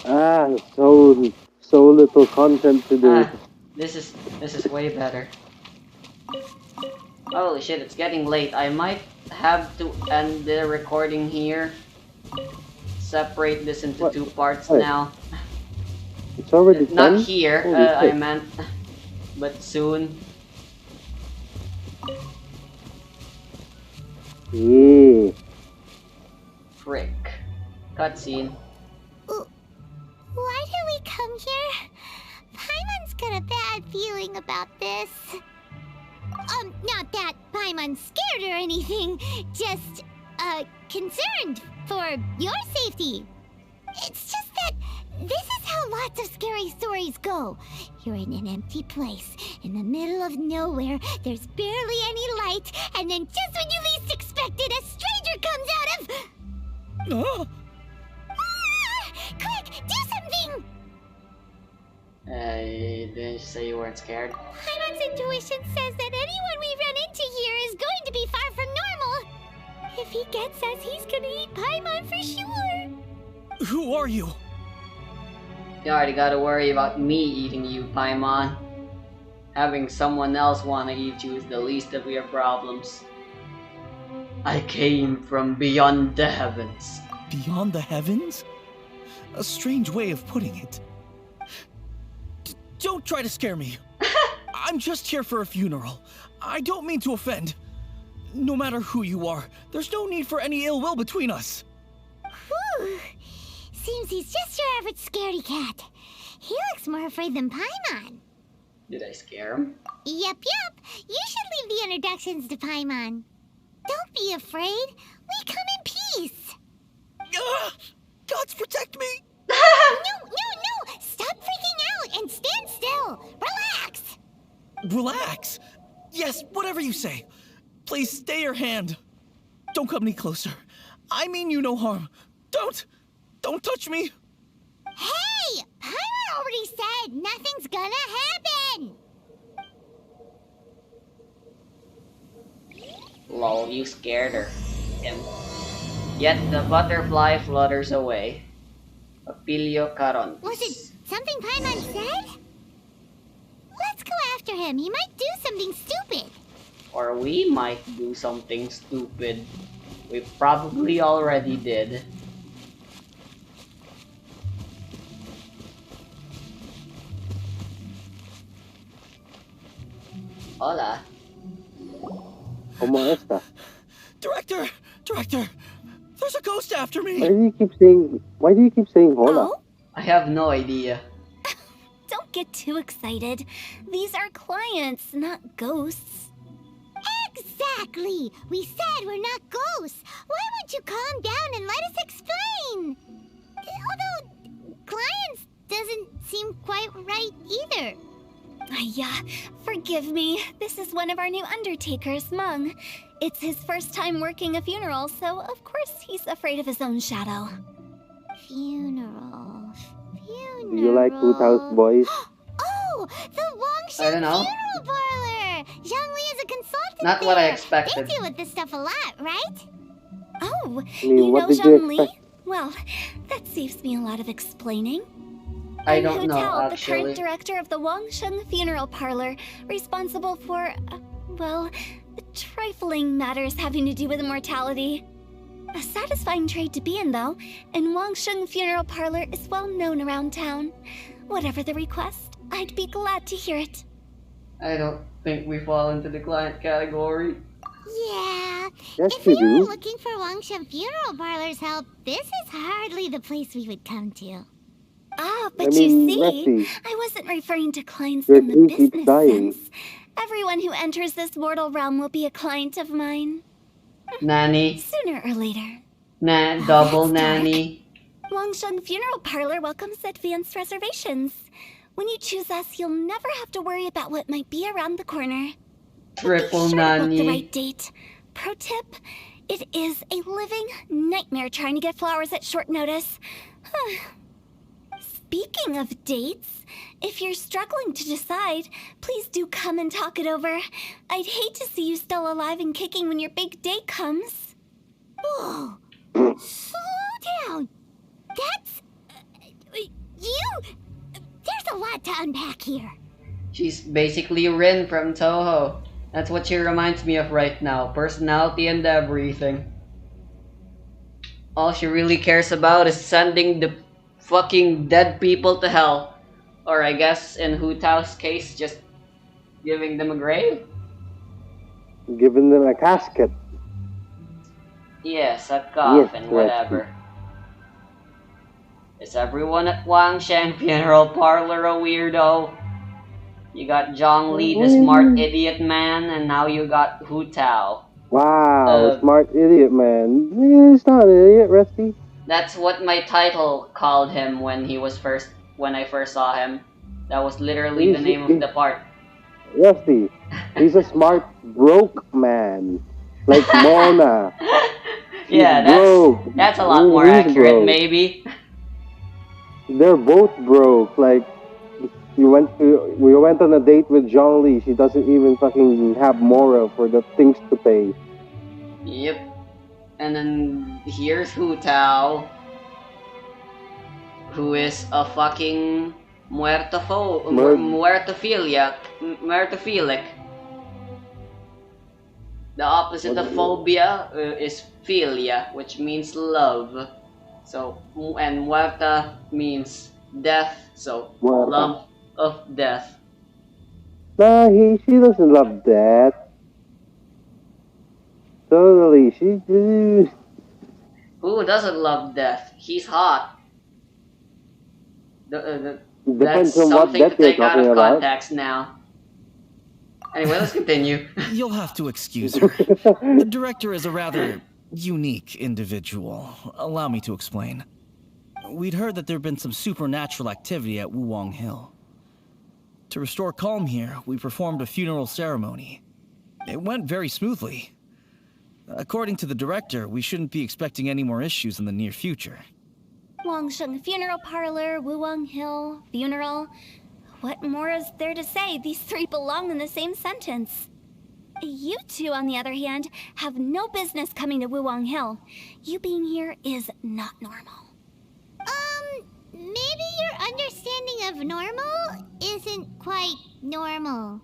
So little content today. Ah, this is way better. Holy shit, it's getting late. I might have to end the recording here. Separate this into What? two parts What? now. It's already Not 10? here, Holy I shit. meant, but soon. Yeah. Frick. Cutscene. Why did we come here? Paimon's got a bad feeling about this. Not that Paimon's scared or anything, just, concerned for your safety. It's just that this is how lots of scary stories go. You're in an empty place, in the middle of nowhere, there's barely any light, and then just when you least expect it, a stranger comes out of... Oh, Quick, do something! Didn't you say you weren't scared? Paimon's intuition says that anyone we run into here is going to be far from normal. If he gets us, he's gonna eat Paimon for sure. who are you? You already gotta worry about me eating you, Paimon. Having someone else wanna eat you is the least of your problems. I came from beyond the heavens. Beyond the heavens? A strange way of putting it. Don't try to scare me. I'm just here for a funeral. I don't mean to offend. No matter who you are, there's no need for any ill will between us. Whew. Seems he's just your average scaredy cat. He looks more afraid than Paimon. Did I scare him? Yep. You should leave the introductions to Paimon. Don't be afraid. We come in peace. Ah! Gods protect me! No! Stop freaking out and stand still. Relax. Relax. Yes, whatever you say. Please stay your hand. Don't come any closer. I mean you no harm. Don't touch me. Hey! Paimon already said nothing's gonna happen. Lol, you scared her. Him. Yet the butterfly flutters away. Papilio carontis. Was it something Paimon said? Let's go after him. He might do something stupid. Or we might do something stupid. We probably already did. Hola. ¿Cómo está? Director! There's a ghost after me! Why do you keep saying hola? Oh, I have no idea. don't get too excited. These are clients, not ghosts. Exactly. We said we're not ghosts. Why won't you calm down and let us explain? Although, clients doesn't seem quite right either. Yeah, forgive me. This is one of our new undertakers, Mung. It's his first time working a funeral, so of course he's afraid of his own shadow. Funeral. Do you like Hoot House Boys? Oh, the I Wangshan don't know. Funeral Parlor! Zhongli is a consultant Not what I there. expected. They deal with this stuff a lot, right? Oh, I mean, you what know did you Zhang Li? expect? Well, that saves me a lot of explaining. I I'm don't Hu know, Tao, the actually. current director of the Wangsheng Funeral Parlor, responsible for, well, trifling matters having to do with immortality. A satisfying trade to be in, though, and Wangsheng Funeral Parlor is well known around town. Whatever the request, I'd be glad to hear it. I don't think we fall into the client category. Yeah. Yes, If you we were do. looking for Wangshan Funeral Parlor's help, this is hardly the place we would come to. Ah, but I mean, you see, Lexi, I wasn't referring to clients your in the king keeps business dying. sense. Everyone who enters this mortal realm will be a client of mine, Nanny. sooner or later. Double that's dark. nanny. Wangsheng Funeral Parlor welcomes advanced reservations. When you choose us, you'll never have to worry about what might be around the corner. But Triple be sure to book nanny. the right date. Pro tip, it is a living nightmare trying to get flowers at short notice. Speaking of dates, if you're struggling to decide, please do come and talk it over. I'd hate to see you still alive and kicking when your big day comes. Whoa! Slow down! That's... lot to unpack here. She's basically Rin from Toho. That's what she reminds me of right now. Personality and everything. All she really cares about is sending the fucking dead people to hell. Or I guess in Hu Tao's case, just giving them a grave? Giving them a casket. Yes, a coffin, Yes, whatever. Is everyone at Wangshan Funeral Parlor a weirdo? You got Zhong Li, the smart idiot man, and now you got Hu Tao. Wow, smart idiot man. He's not an idiot, Rusty. That's what my title called him when I first saw him. That was literally the name of the part. Rusty, he's a smart broke man. Like Mona. Yeah, that's a lot more accurate, broke. Maybe. They're both broke. Like, we went on a date with Zhong Li. She doesn't even fucking have moral for the things to pay. Yep. And then here's Hu Tao, who is a fucking muertophilic. The opposite of phobia is philia, which means love. So, and muerta means death, so love of death. Nah, she doesn't love death. Totally, Who doesn't love death? He's hot. That's Depends on what something to death you're take out talking of about. context now. Anyway, let's continue. You'll have to excuse her. The director is a rather unique individual. Allow me to explain. We'd heard that there'd been some supernatural activity at Wuwang Hill. To restore calm here, we performed a funeral ceremony. It went very smoothly. According to the director, we shouldn't be expecting any more issues in the near future. Wangsheng Funeral Parlor, Wuwang Hill, funeral. What more is there to say? These three belong in the same sentence. You two, on the other hand, have no business coming to Wuwang Hill. You being here is not normal. Maybe your understanding of normal isn't quite normal.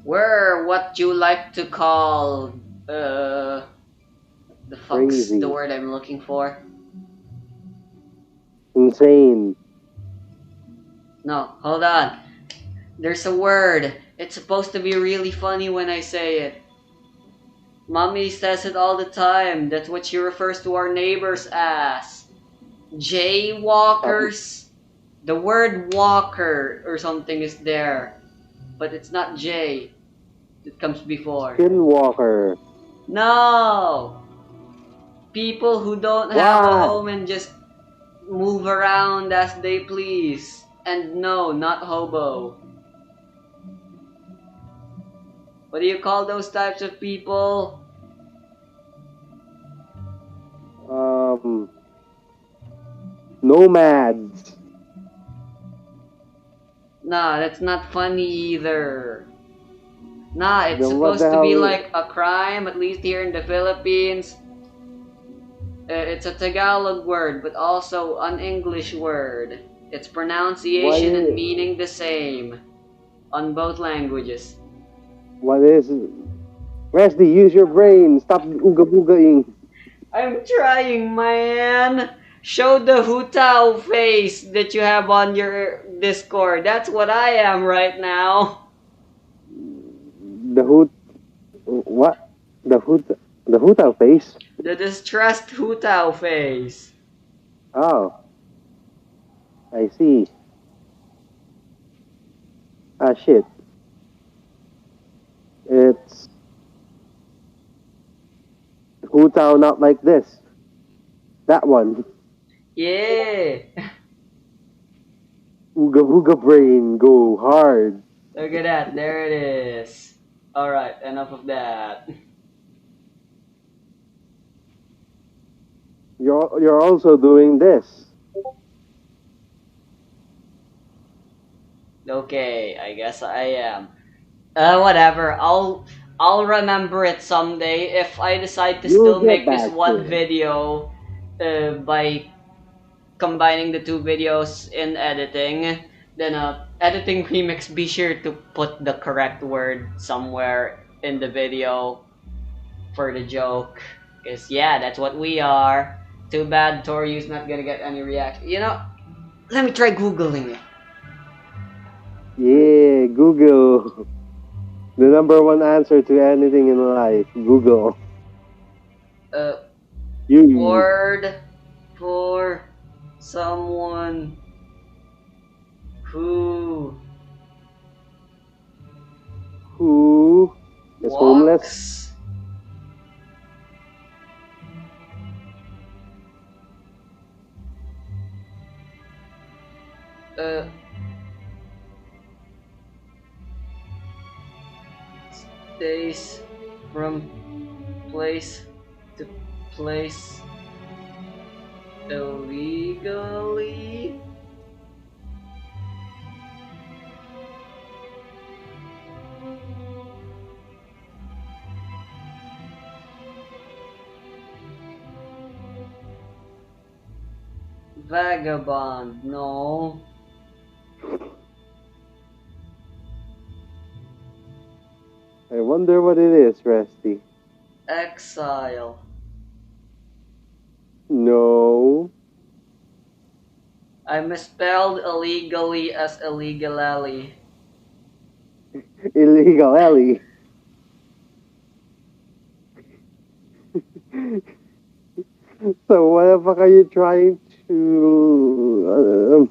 We're what you like to call, the fuck's Crazy. the word I'm looking for? Insane. No, hold on. There's a word. It's supposed to be really funny when I say it. Mommy says it all the time. That's what she refers to our neighbors as. Jaywalkers. The word walker or something is there. But it's not J. It comes before. Skinwalker. No! People who don't have a home and just move around as they please. And no, not hobo. What do you call those types of people? Nomads. Nah, that's not funny either. Nah, it's Then what supposed the to be hell- like a crime, at least here in the Philippines. It's a Tagalog word, but also an English word. Its pronunciation and meaning the same on both languages. What is it? Wesley, use your brain. Stop ooga-boogaing. I'm trying, man. Show the Hu Tao face that you have on your Discord. That's what I am right now. The hoot. What? The hoot face? The distressed Hu Tao face. Oh. I see. Ah, shit. It's Hu Tao not like this. That one. Yeah. Ooga booga brain, go hard. Look at that. There it is. Alright, enough of that. You're also doing this. Okay, I guess I am. Whatever. I'll remember it someday if I decide to You'll still get make this back to one it. video by combining the two videos in editing. Then editing remix, be sure to put the correct word somewhere in the video for the joke. Cause yeah, that's what we are. Too bad Toryu's not gonna get any reaction. You know, let me try googling it. Yeah, Google. The number one answer to anything in life. Google. Uh, You. word for someone who Who is homeless? walks uh stays from place to place illegally. Vagabond, no. I wonder what it is, Rusty. Exile. No. I misspelled illegally as illegally. Illegal Ellie. So what the fuck are you trying to...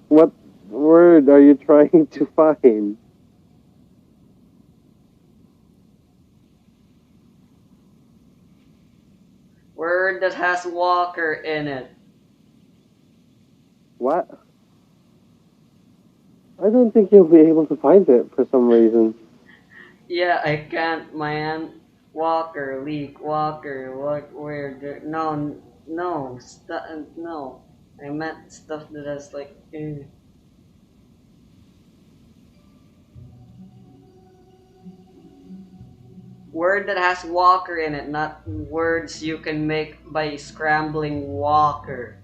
what word are you trying to find? Word that has Walker in it. What? I don't think you'll be able to find it for some reason. Yeah, I can't, man. Walker, leak, Walker, what, where, no, no, no. I meant stuff that has like, Word that has Walker in it, not words you can make by scrambling Walker.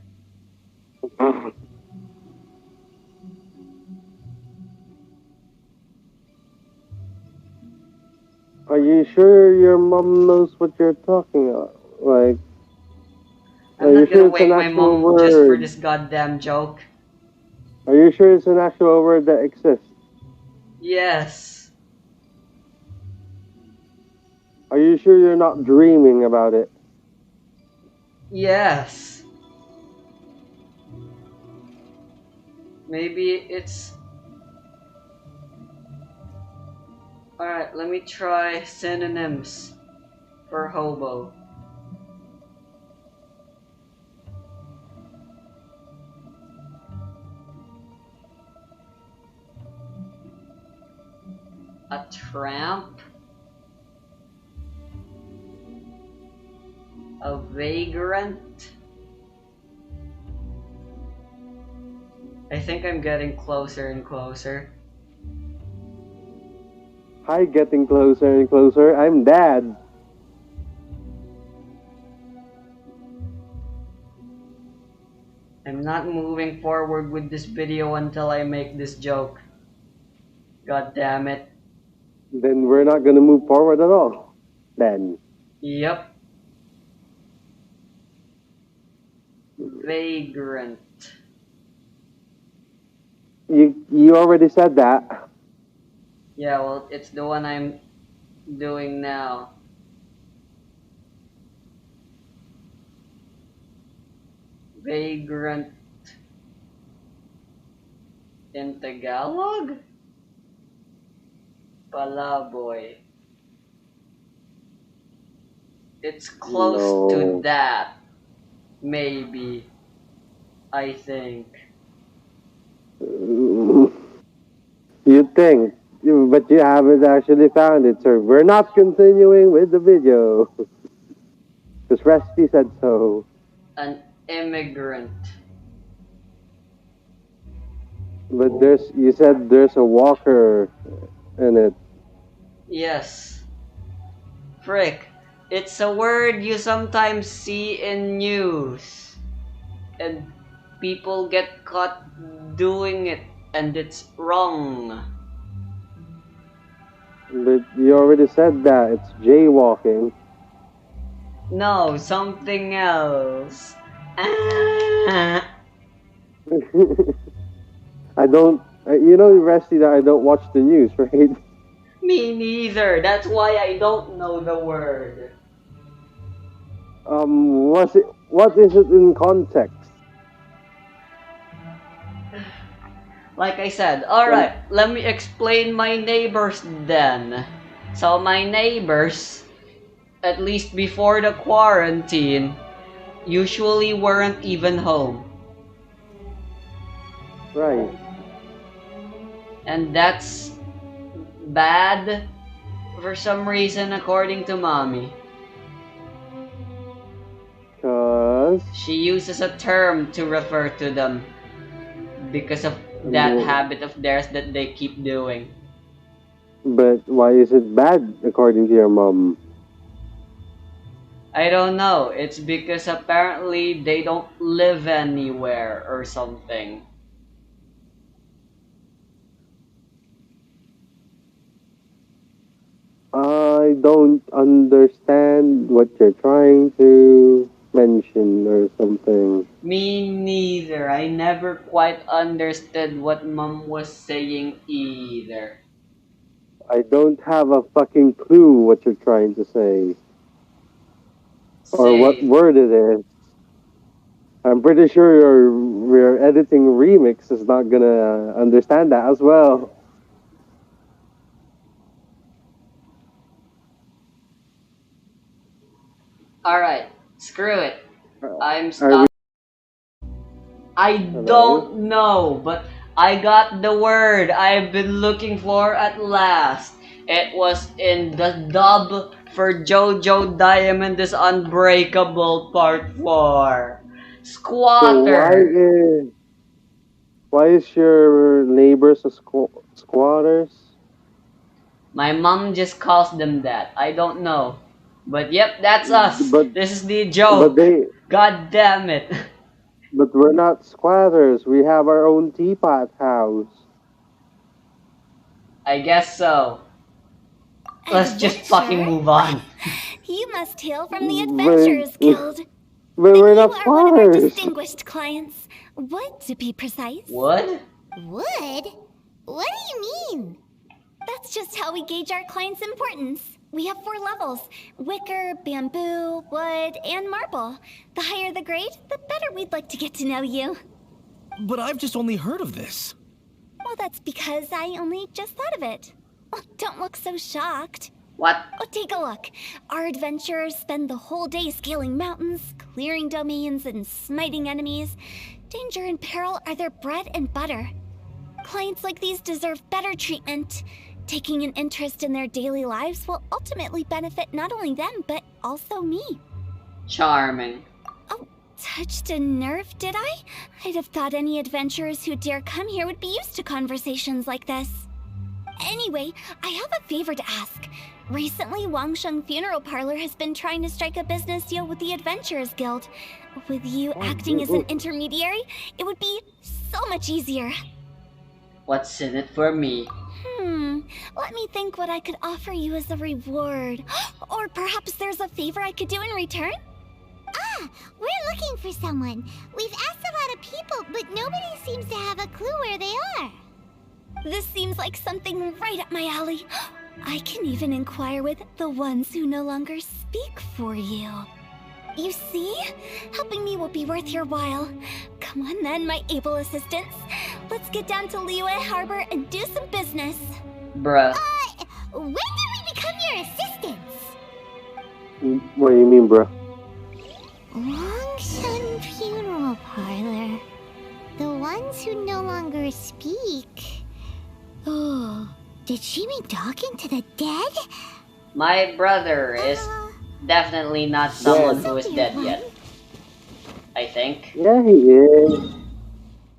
Are you sure your mom knows what you're talking about? Like, I'm are you not gonna sure it's an wake my actual mom just for word? this goddamn joke. Are you sure it's an actual word that exists? Yes. Are you sure you're not dreaming about it? Yes. Maybe it's... Alright, let me try synonyms for hobo. A tramp? A vagrant? I think I'm getting closer and closer. Hi, getting closer and closer. I'm Dad. I'm not moving forward with this video until I make this joke. God damn it. Then we're not gonna move forward at all. Then. Yep. Vagrant. You already said that. Yeah, well, it's the one I'm doing now. Vagrant in Tagalog? Palaboy. It's close to No. that. Maybe. I think. You think, but you haven't actually found it, sir. We're not continuing with the video. Because Rusty said so. An immigrant. But you said there's a walker in it. Yes. Frick. It's a word you sometimes see in news. And people get caught doing it and it's wrong. But you already said that. It's jaywalking. No, something else. Ah. I don't. You know, Rusty, that I don't watch the news, right? Me neither. That's why I don't know the word. What's it? What is it in context? Like I said, alright, let me explain my neighbors then. So my neighbors, at least before the quarantine, usually weren't even home. Right. And that's bad for some reason according to mommy. Cause. She uses a term to refer to them because of that habit of theirs that they keep doing. But why is it bad according to your mom? I don't know. It's because apparently they don't live anywhere or something. I don't understand what you're trying to mention or something. Me neither. I never quite understood what mom was saying either. I don't have a fucking clue what you're trying to say or what Same. word it is. I'm pretty sure your editing remix is not gonna understand that as well. Alright, screw it. I'm Are we? stopped. I Hello? don't know, but I got the word I've been looking for at last. It was in the dub for JoJo Diamond is Unbreakable Part 4. So Squatter. why is your neighbors a squatters? My mom just calls them that. I don't know. But yep, that's us. But This is the but joke. they God damn it. but we're not squatters. We have our own teapot house. I guess so. Let's just fucking Adventure? move on. You must hail from the But, Adventurers Guild. but Then we're you not are one of our squatters. distinguished clients. Wood, to be precise. Wood? Wood? What do you mean? That's just how we gauge our clients' importance. We have 4 levels: wicker, bamboo, wood, and marble. The higher the grade, the better we'd like to get to know you. But I've just only heard of this. Well, that's because I only just thought of it. Oh, don't look so shocked. What? Oh, take a look. Our adventurers spend the whole day scaling mountains, clearing domains, and smiting enemies. Danger and peril are their bread and butter. Clients like these deserve better treatment. Taking an interest in their daily lives will ultimately benefit not only them, but also me. Charming. Oh, touched a nerve, did I? I'd have thought any adventurers who dare come here would be used to conversations like this. Anyway, I have a favor to ask. Recently, Wangsheng Funeral Parlor has been trying to strike a business deal with the Adventurers Guild. With you acting as an intermediary, it would be so much easier. What's in it for me? Let me think what I could offer you as a reward. Or perhaps there's a favor I could do in return? Ah, we're looking for someone. We've asked a lot of people, but nobody seems to have a clue where they are. This seems like something right up my alley. I can even inquire with the ones who no longer speak for you. You see? Helping me will be worth your while. Come on then, my able assistants. Let's get down to Liyue Harbor and do some business. Bruh. When did we become your assistants? What do you mean, bro? Longshan Funeral Parlor. The ones who no longer speak. Oh, did she mean talking to the dead? My brother is definitely not someone Yes. who is dead yet. I think. Yeah, he is.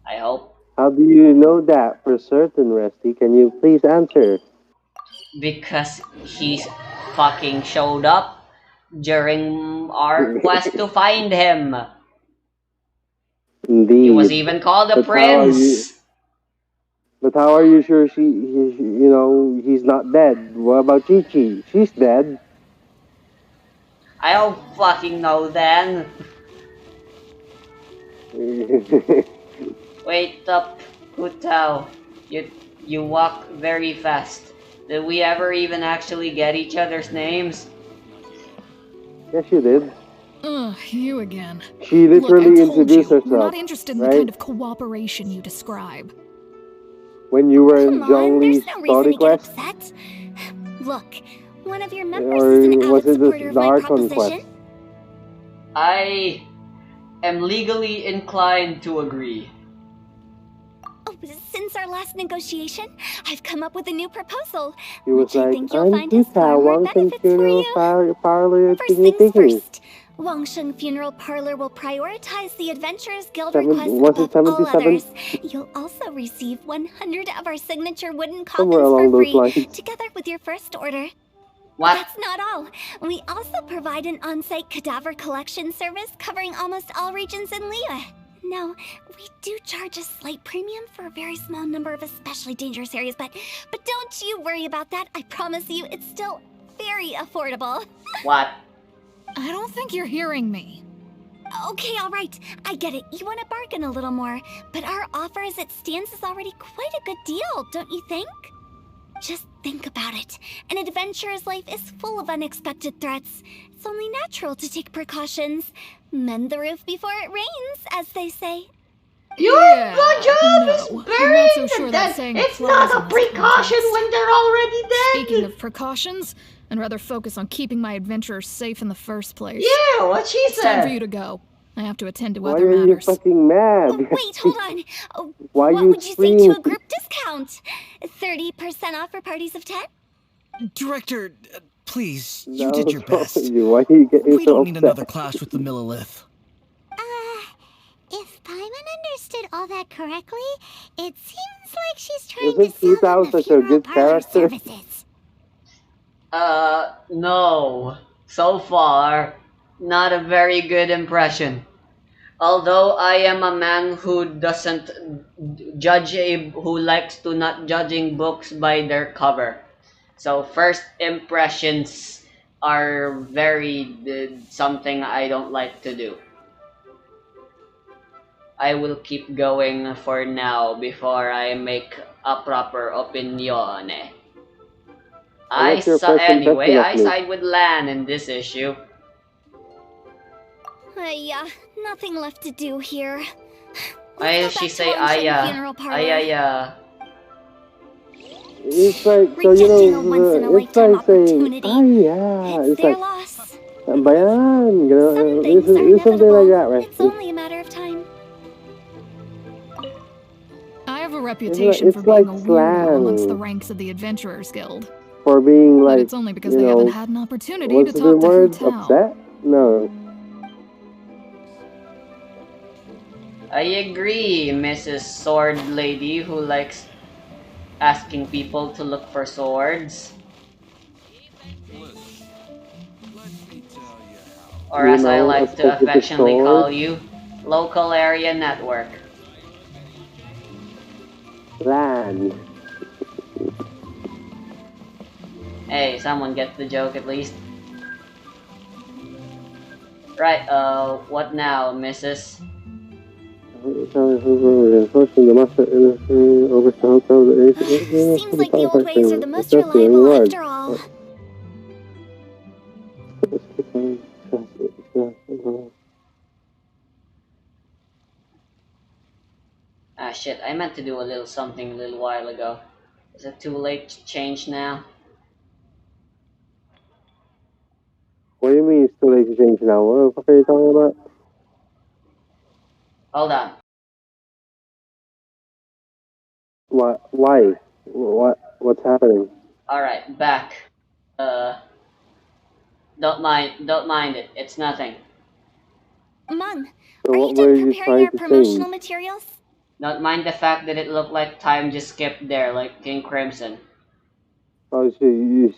I hope. How do you know that for certain, Rusty? Can you please answer? Because he's fucking showed up during our quest to find him. He was Indeed. even called a But how are you? prince. But how are you sure he's not dead? What about Chi Chi? She's dead. I don't fucking know then. Wait up, Hutao. You walk very fast. Did we ever even actually get each other's names? Yes, she did. Ugh, you again. She Look, I literally told introduced you, we're herself, not interested in the right? kind of cooperation you describe. When you were in Come on, there's Zhongli's no reason story to get quest, upset. Look, one of your members or is an was avid it the supporter of my Archon quest? proposition. I am legally inclined to agree. Oh, since our last negotiation, I've come up with a new proposal, He was which I like, think you'll I'm find has far more Wang from benefits for funeral you. parlor First thingy things thingy. first, Wangsheng Funeral Parlor will prioritize the Adventurers Guild Was requests it above all 77? others. You'll also receive 100 of our signature wooden Somewhere coffins along for those free, lines. together with your first order. What? That's not all. We also provide an on-site cadaver collection service covering almost all regions in Liyue. Now, we do charge a slight premium for a very small number of especially dangerous areas, but don't you worry about that. I promise you, it's still very affordable. What? I don't think you're hearing me. Okay, all right. I get it. You want to bargain a little more, but our offer as it stands is already quite a good deal, don't you think? Just think about it. An adventurer's life is full of unexpected threats. It's only natural to take precautions. Mend the roof before it rains, as they say. Your job is no, I'm burying not so the sure dead. that saying It's applies not in a this precaution context. when they're already dead. Speaking of precautions, I'd rather focus on keeping my adventurers safe in the first place. Yeah, what she It's time for you said. to go. I have to attend to Why other are you matters. fucking mad? Oh, wait, hold on. Oh, Why what you would you say scream? to a group discount? 30% off for parties of 10? Director, please, you No, did your best. Why are you getting We so don't need upset? another clash with the Millilith. If Paimon understood all that correctly, it seems like she's trying Isn't to sell them Hutao the such a funeral good parlor character? services. No. So far, not a very good impression. Although I am a man who doesn't who likes to not judging books by their cover. So first impressions are very something I don't like to do. I will keep going for now before I make a proper opinion. What's your first Anyway, impression of I me? side with Lan in this issue. Yeah, nothing left to do here. Why Let's does go she back say to Wangsheng Aya? Funeral Parlor. Aya. It's like, so Rejecting a once-in-a-lifetime it's like saying, opportunity. ah yeah, It's it's their like, loss. bayan, Some things are it's something like inevitable. that, right? It's only a matter of time. I have a reputation for It's being like a weirdo amongst the slang ranks of the Adventurers Guild. for being But like, it's only because they haven't had an opportunity what's to the talk to word? Hu Tao. Upset? No. I agree, Mrs. Sword Lady who likes asking people to look for swords. Or as I A like to specific affectionately sword. call you, local area network. Land. Hey, someone get the joke at least. Right, what now, Mrs.? Seems like the old ways are the most reliable after all. Ah shit, I meant to do a little something a little while ago. Is it too late to change now? What do you mean it's too late to change now? What the fuck are you talking about? Hold on. What? Why? What's happening? Alright, back. Don't mind it. It's nothing. Mom, So are you what were done you preparing trying our to promotional change? materials? Don't mind the fact that it looked like time just skipped there, like King Crimson. Oh, so you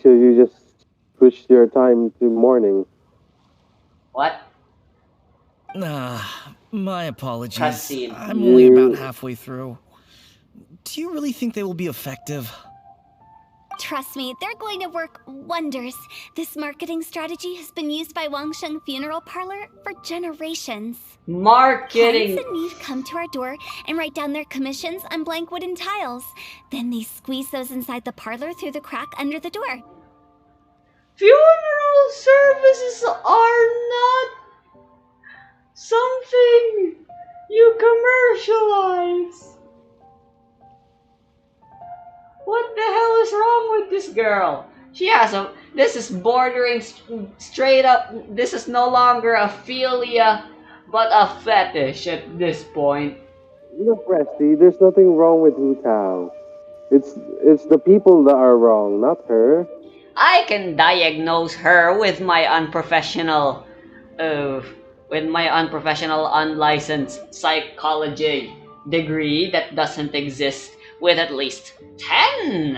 just switched your time to morning. What? My apologies. Cutscene. I'm only about halfway through. Do you really think they will be effective? Trust me, they're going to work wonders. This marketing strategy has been used by Wangsheng Funeral Parlor for generations. Marketing. Clients in need come to our door and write down their commissions on blank wooden tiles. Then they squeeze those inside the parlor through the crack under the door. Funeral services are not something you commercialize. What the hell is wrong with this girl? She has a... This is bordering straight up... This is no longer a philia, but a fetish at this point. Look, Rusty, there's nothing wrong with Hu Tao. It's the people that are wrong, not her. I can diagnose her with my unprofessional... unlicensed psychology degree that doesn't exist, with at least 10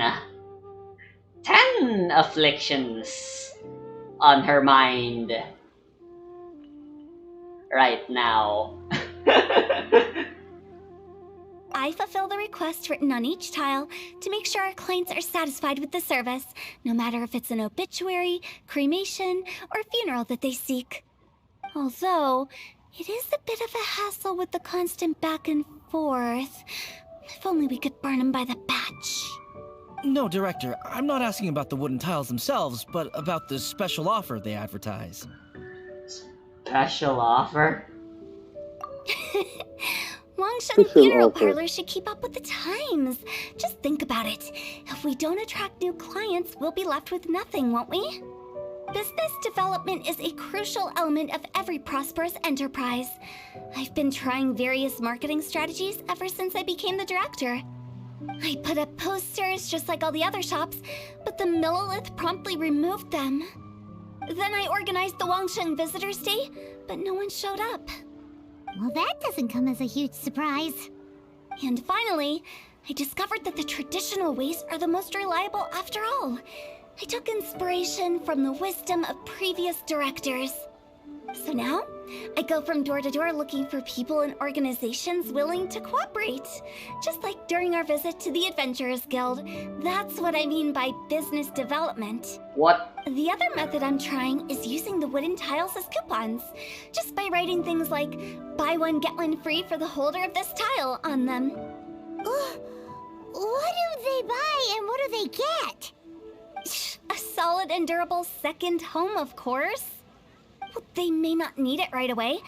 afflictions on her mind right now. I fulfill the request written on each tile to make sure our clients are satisfied with the service, no matter if it's an obituary, cremation, or funeral that they seek. Although, it is a bit of a hassle with the constant back and forth. If only we could burn them by the batch. No, Director, I'm not asking about the wooden tiles themselves, but about the special offer they advertise. Special offer? Wangsheng Funeral Parlor should keep up with the times. Just think about it. If we don't attract new clients, we'll be left with nothing, won't we? Business development is a crucial element of every prosperous enterprise. I've been trying various marketing strategies ever since I became the director. I put up posters just like all the other shops, but the Millilith promptly removed them. Then I organized the Wangsheng Visitors Day, but no one showed up. Well, that doesn't come as a huge surprise. And finally, I discovered that the traditional ways are the most reliable after all. I took inspiration from the wisdom of previous directors. So now, I go from door to door looking for people and organizations willing to cooperate. Just like during our visit to the Adventurers Guild. That's what I mean by business development. What? The other method I'm trying is using the wooden tiles as coupons. Just by writing things like, buy one, get one free for the holder of this tile on them. What do they buy and what do they get? A solid and durable second home, of course. Well, they may not need it right away,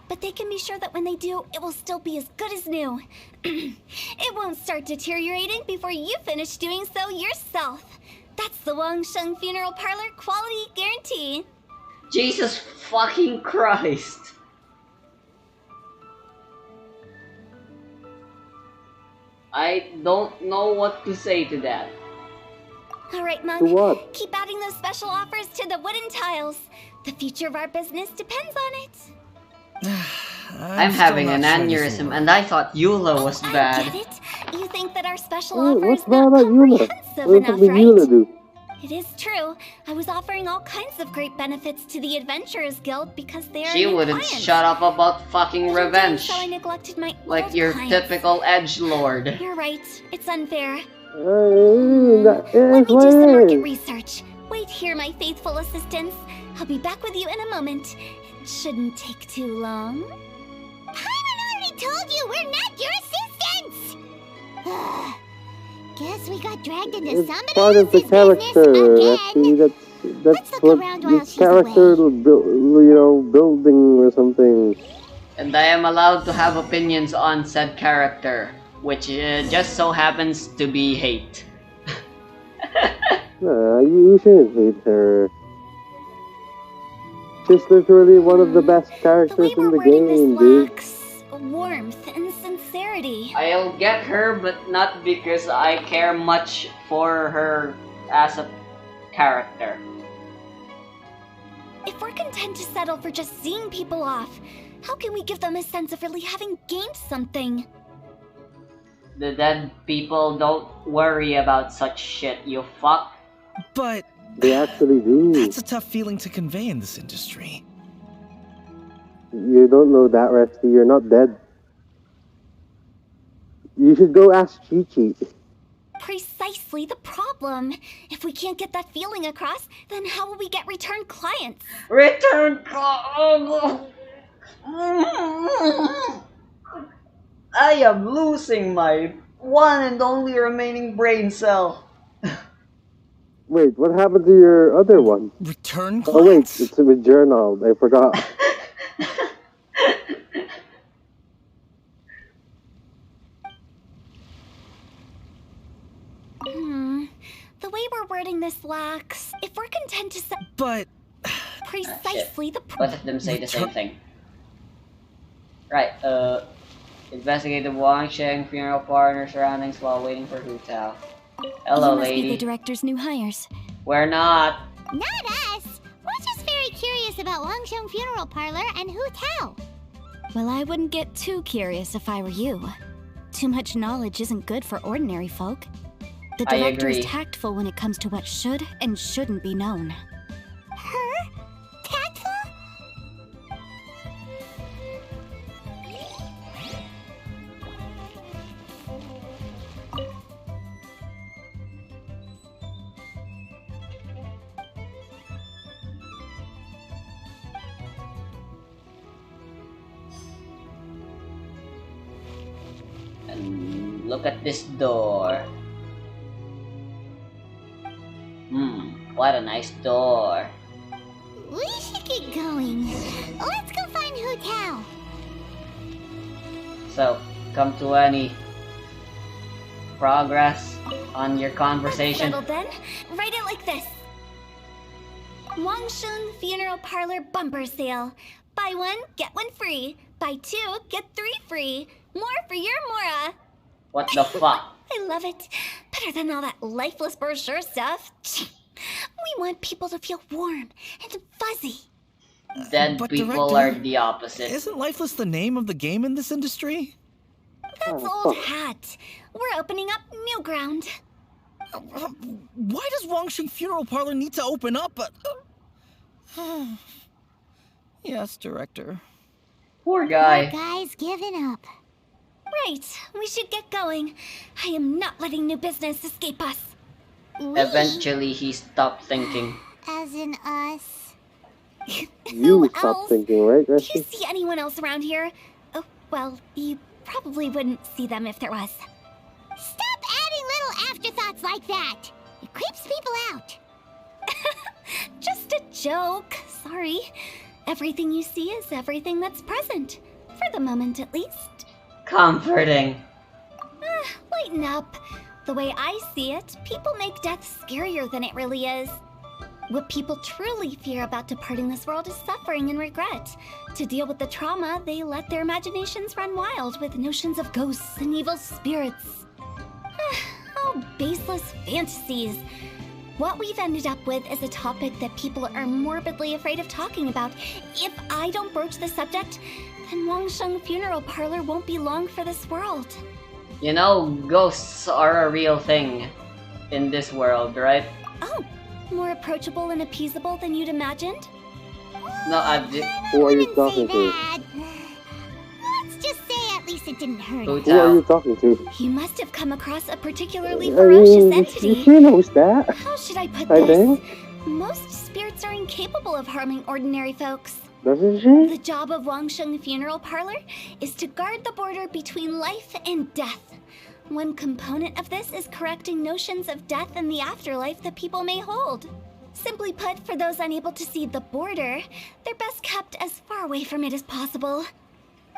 but they can be sure that when they do, it will still be as good as new. It won't start deteriorating before you finish doing so yourself. That's the Wangsheng Funeral Parlor quality guarantee. Jesus fucking Christ. I don't know what to say to that. All right, Monk. To what? Keep adding those special offers to the wooden tiles. The future of our business depends on it. I'm having an aneurysm, and I thought Eula was I bad. get it. You think that our special Oh, offer what's is not bad about Eula? comprehensive What enough, did right? Eula do? It is true. I was offering all kinds of great benefits to the Adventurers Guild because they are She new wouldn't clients. shut up about fucking But in doing revenge. So I neglected my Like old your clients. typical edgelord. You're right. It's unfair. That Let me is do what some it market is. research. Wait here, my faithful assistants. I'll be back with you in a moment. It shouldn't take too long. Paimon already told you we're not your assistants! Guess we got dragged into It's somebody part of the else's business character, again. Rusty. That's Let's look what around while the she's character away. building or something. And I am allowed to have opinions on said character, which just so happens to be hate. Nah, you shouldn't hate her. She's literally one of the best The way characters we're in the wording game, this dude. lacks warmth and sincerity. I'll get her, but not because I care much for her as a character. If we're content to settle for just seeing people off, how can we give them a sense of really having gained something? The dead people don't worry about such shit, you fuck. But They actually do. that's a tough feeling to convey in this industry. You don't know that, Rusty. You're not dead. You should go ask Chi Chi. Precisely the problem. If we can't get that feeling across, then how will we get return clients? Return call. I am losing my one and only remaining brain cell. Wait, what happened to your other one? Return Oh wait, clients? it's with Journal. I forgot. The way we're wording this lacks. If we're content to say But precisely the Both of them say the same thing. Right, investigate the Wang Sheng funeral parlor surroundings while waiting for Hu Tao. Hello, you must be the lady. director's new hires. We're not. Not us. We're just very curious about Wangsheng Funeral Parlor and Hu Tao. Well, I wouldn't get too curious if I were you. Too much knowledge isn't good for ordinary folk. The I director agree. is tactful when it comes to what should and shouldn't be known. Her? Tactful? And look at this door. What a nice door. We should get going. Let's go find Hu Tao. So, come to any progress on your conversation? Settled then. Write it like this. Wangsheng Funeral Parlor Bumper Sale. Buy one, get one free. Buy two, get three free. More for your Mora. What the fuck? I love it. Better than all that lifeless brochure stuff. We want people to feel warm and fuzzy. Dead But people director, are the opposite. isn't Lifeless the name of the game in this industry? That's old hat. We're opening up new ground. Why does Wangsheng Funeral Parlor need to open up? Yes, director. Poor guy. Guy's giving up. Right, we should get going. I am not letting new business escape us. We, Eventually, he stopped thinking. as in us. You Who stop else? thinking, right, Do Rusty? you see anyone else around here? Oh, well, you probably wouldn't see them if there was. Stop adding little afterthoughts like that. It creeps people out. Just a joke. Sorry. Everything you see is everything that's present. For the moment, at least. Comforting. Lighten up. The way I see it, people make death scarier than it really is. What people truly fear about departing this world is suffering and regret. To deal with the trauma, they let their imaginations run wild with notions of ghosts and evil spirits. Oh, baseless fantasies. What we've ended up with is a topic that people are morbidly afraid of talking about. If I don't broach the subject, then Wangsheng Funeral Parlor won't be long for this world. You know, ghosts are a real thing in this world, right? Oh, more approachable and appeasable than you'd imagined? No, Who are you Wouldn't say talking to? that. Let's just say at least it didn't hurt Hu us. Who are you Tao. talking to? You must have come across a particularly I ferocious mean, entity. she knows that. How should I put I this? think. Most spirits are incapable of harming ordinary folks. Doesn't she? The job of Wangsheng Funeral Parlor is to guard the border between life and death. One component of this is correcting notions of death and the afterlife that people may hold. Simply put, for those unable to see the border, they're best kept as far away from it as possible.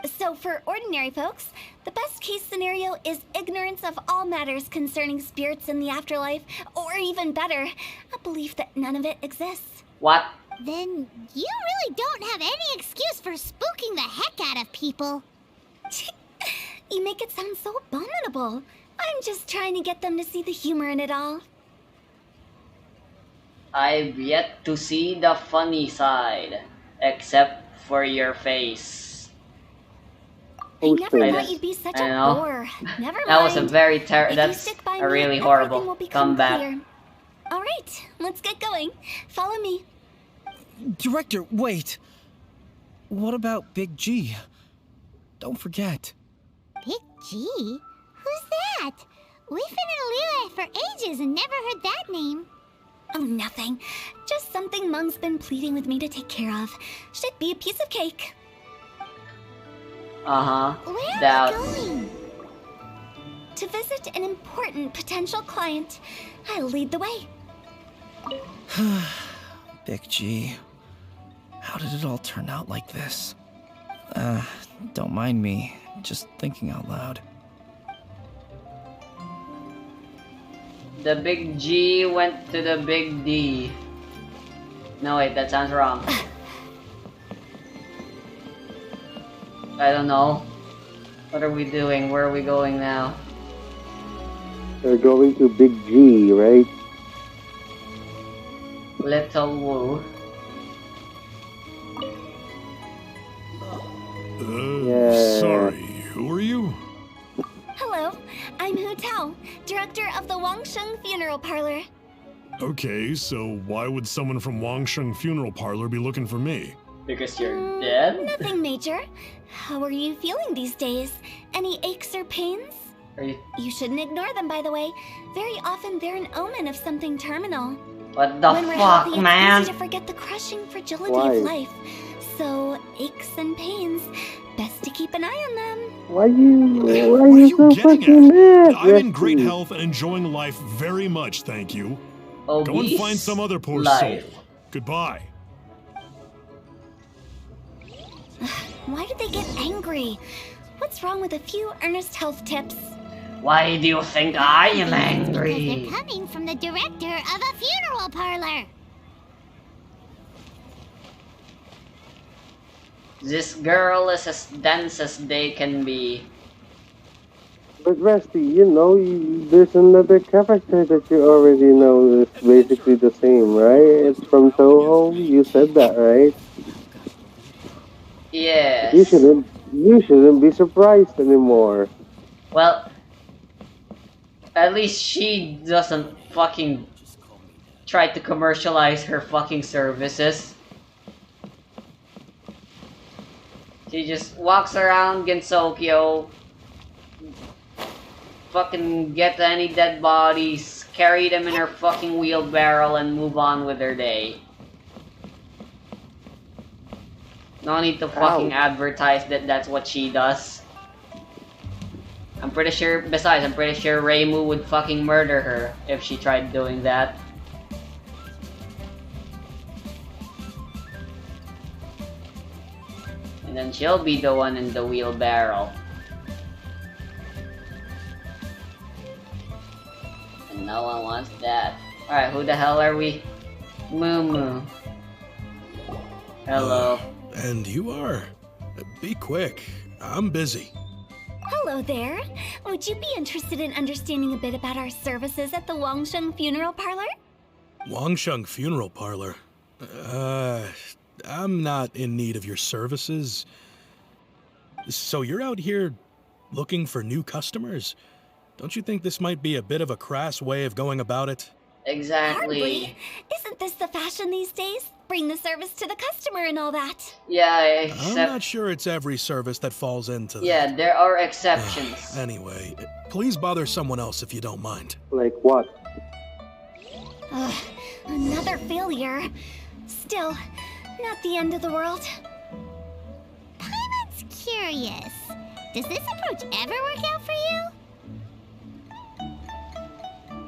So for ordinary folks, the best case scenario is ignorance of all matters concerning spirits in the afterlife, or even better, a belief that none of it exists. What? Then you really don't have any excuse for spooking the heck out of people. You make it sound so abominable. I'm just trying to get them to see the humor in it all. I've yet to see the funny side, except for your face. I Whose never face? thought you'd be such I a know. bore. Never mind. That was a very If you that's stick by a me, really everything horrible will become comeback. clear. All right, let's get going. Follow me. Director, wait. what about Big G? Don't forget. Big G? Who's that? We've been in Liyue for ages and never heard that name. Oh, nothing. Just something Mung's been pleading with me to take care of. Should be a piece of cake. Uh-huh. Where Doubt. are we going? To visit an important potential client. I'll lead the way. Big G. How did it all turn out like this? Don't mind me. Just thinking out loud. The big G went to the big D. No, wait, that sounds wrong. I don't know. What are we doing? Where are we going now? They're going to Big G, right? Little Woo. Yeah. Sorry, who are you? Hello, I'm Hu Tao, director of the Wangsheng Funeral Parlor. Okay, so why would someone from Wangsheng Funeral Parlor be looking for me? Because you're dead? Nothing major. How are you feeling these days? Any aches or pains? Are you... You shouldn't ignore them, by the way. Very often they're an omen of something terminal. What the When we're fuck, healthy, man? it's easy to forget the crushing fragility Why? of life. So, aches and pains, best to keep an eye on them. Why you What are you so getting fucking at? mad? I'm in great Rusty? health and enjoying life very much, thank you. Go and Obese find some other poor life. soul. Goodbye. Why did they get angry? What's wrong with a few earnest health tips? Why do you think I am Because angry? they're coming from the director of a funeral parlor. This girl is as dense as they can be. But Rusty, you know, there's another character that you already know is basically the same, right? It's from Toho. You said that, right? Yes. You shouldn't be surprised anymore. Well, at least she doesn't fucking try to commercialize her fucking services. She just walks around Gensokyo, fucking get any dead bodies, carry them in her fucking wheelbarrow, and move on with her day. No need to fucking advertise that that's what she does. I'm pretty sure, besides, I'm pretty sure Reimu would fucking murder her if she tried doing that. And then she'll be the one in the wheelbarrow. And no one wants that. Alright, who the hell are we? Moo Moo. Hello. And you are? Be quick. I'm busy. Hello there. Would you be interested in understanding a bit about our services at the Wangsheng Funeral Parlor? Wangsheng Funeral Parlor? I'm not in need of your services. So you're out here looking for new customers? Don't you think this might be a bit of a crass way of going about it? Exactly. Hardly. Isn't this the fashion these days? Bring the service to the customer and all that. Yeah, I'm except... not sure it's every service that falls into that. Yeah, there are exceptions. Anyway, please bother someone else if you don't mind. Like what? Ugh, another failure. Still, not the end of the world. Paimon's curious. Does this approach ever work out for you?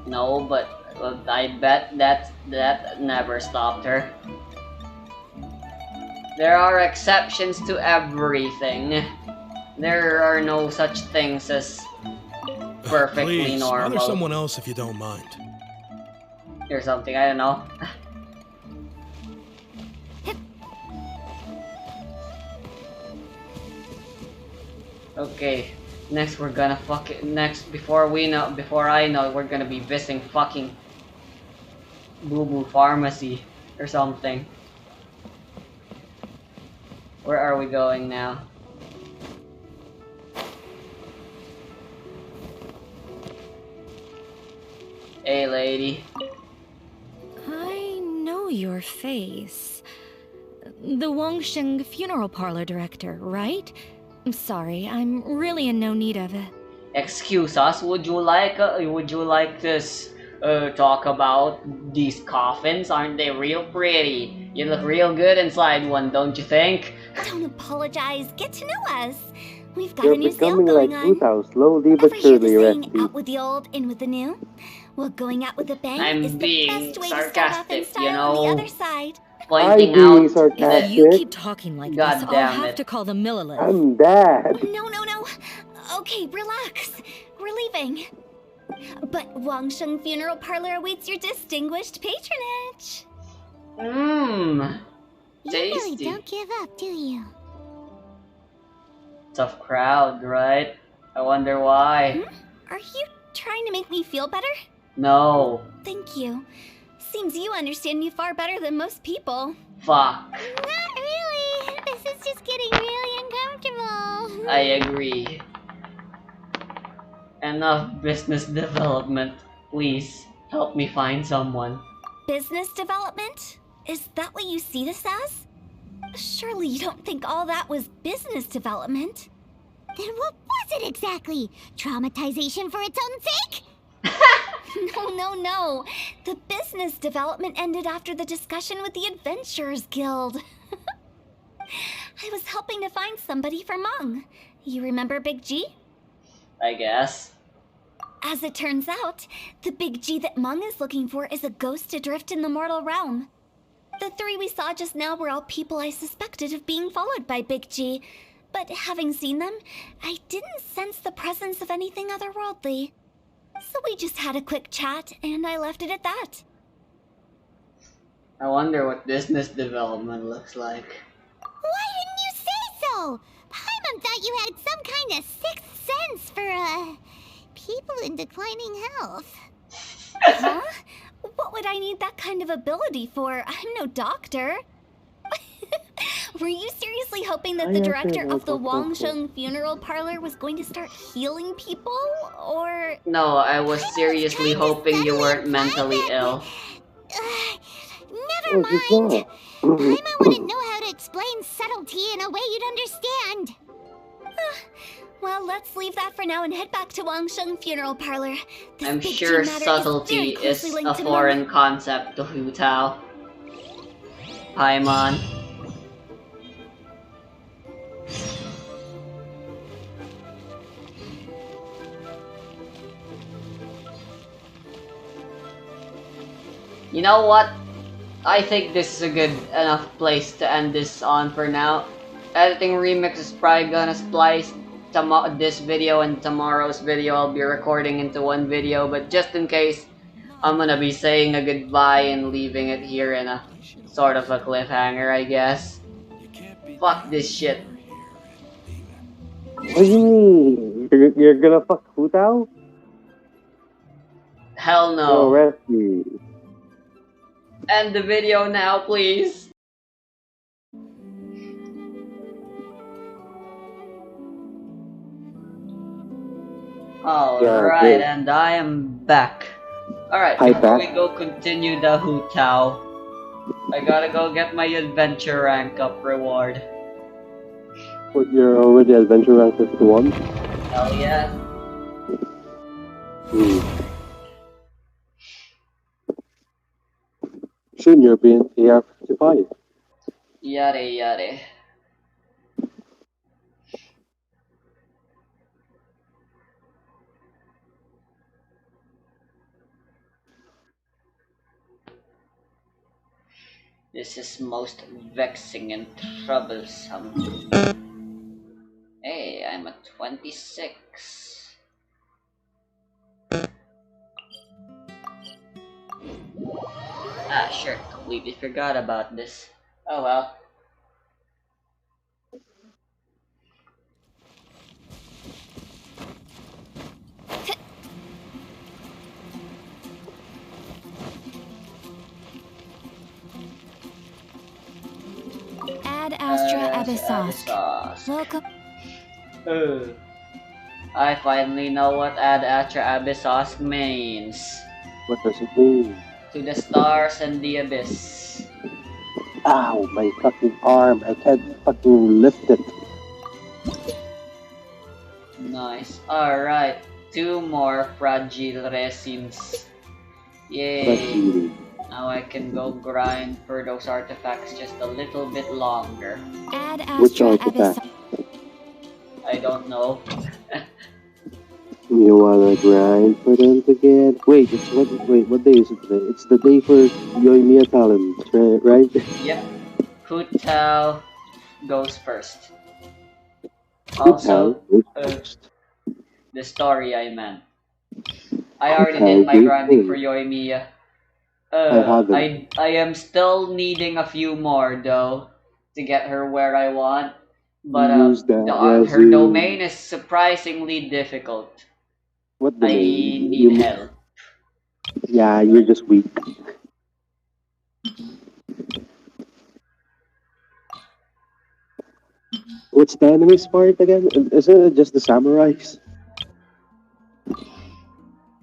No, but I bet that never stopped her. There are exceptions to everything. There are no such things as perfectly Please, normal. bother someone else if you don't mind. Or something, I don't know. Okay, next we're gonna before I know, we're gonna be visiting fucking Boo Boo Pharmacy or something. Where are we going now? Hey, lady. I know your face. The Wangsheng funeral parlor director, right? I'm sorry, I'm really in no need of it. Excuse us, would you like this talk about these coffins? Aren't they real pretty? You look real good inside one, don't you think? Don't apologize. Get to know us. We've got You're a new sale becoming like going on. Hutao, slowly but Ever hear the surely, saying, Resty. out with the old, in with the new? Well, going out with a bang I'm is the being best way to start off in sarcastic, style you on the know? other side. Pointing being out that If you sarcastic. keep talking like God this, I'll damn have it. to call the Millilith. I'm Dad. No. Okay, relax. We're leaving. But Wangsheng Funeral Parlor awaits your distinguished patronage. Mmm. You really Tasty. don't give up, do you? Tough crowd, right? I wonder why. Are you trying to make me feel better? No. Thank you. Seems you understand me far better than most people. Fuck. Not really. This is just getting really uncomfortable. I agree. Enough business development. Please, help me find someone. Business development? Is that what you see this as? Surely you don't think all that was business development. Then what was it exactly? Traumatization for its own sake? No. The business development ended after the discussion with the Adventurers Guild. I was helping to find somebody for Meng. You remember Big G? I guess. As it turns out, the Big G that Meng is looking for is a ghost adrift in the mortal realm. The three we saw just now were all people I suspected of being followed by Big G, but having seen them, I didn't sense the presence of anything otherworldly. So we just had a quick chat, and I left it at that. I wonder what business development looks like. Why didn't you say so? Paimon thought you had some kind of sixth sense for, people in declining health. Huh? What would I need that kind of ability for? I'm no doctor. Were you seriously hoping that the director of the Wangsheng Funeral Parlor was going to start healing people? Or... No, I was seriously hoping you weren't mentally ill. Never mind. Paimon wouldn't know how to explain subtlety in a way you'd understand. Well, let's leave that for now and head back to Wangsheng Funeral Parlor. This I'm Big G sure matter subtlety is very is closely a linked to foreign Meng. concept to Hu Tao. Paimon. You know what? I think this is a good enough place to end this on for now. Editing Remix is probably gonna splice this video and tomorrow's video I'll be recording into one video, but just in case, I'm gonna be saying a goodbye and leaving it here in a sort of a cliffhanger, I guess. Fuck this shit. What do you mean? You're gonna fuck Hutao? Hell No, no. Resty. End the video now, please. Alright, and I am back. Alright, Hi, before we back. go continue the Hu Tao, I gotta go get my adventure rank up reward. What, you're already adventure rank 51? Hell yeah. Soon you're being AR 55. Yare yare. This is most vexing and troublesome. Hey, I'm at 26. Ah, sure, completely forgot about this. Oh well. Ad Astra Abyssos. Welcome. I finally know what Ad Astra Abyssos means. What does it mean? To the stars and the abyss. Ow, my fucking arm. I can't fucking lift it. Nice. Alright. 2 more fragile resins. Yay. Now I can go grind for those artifacts just a little bit longer. Ad Which Astra artifact? Abyss. I don't know. You wanna grind for them to get? Wait, what day is it today? It's the day for Yoimiya talent, right? Yep. Hotel goes first. Hotel Also, goes first. the story I meant. I already Hotel did my goes grinding for first. Yoimiya. I haven't. I am still needing a few more though to get her where I want. But Use that her resume. domain is surprisingly difficult. What I domain? need help. Yeah, you're just weak. What's the enemy's part again? Isn't it just the samurais?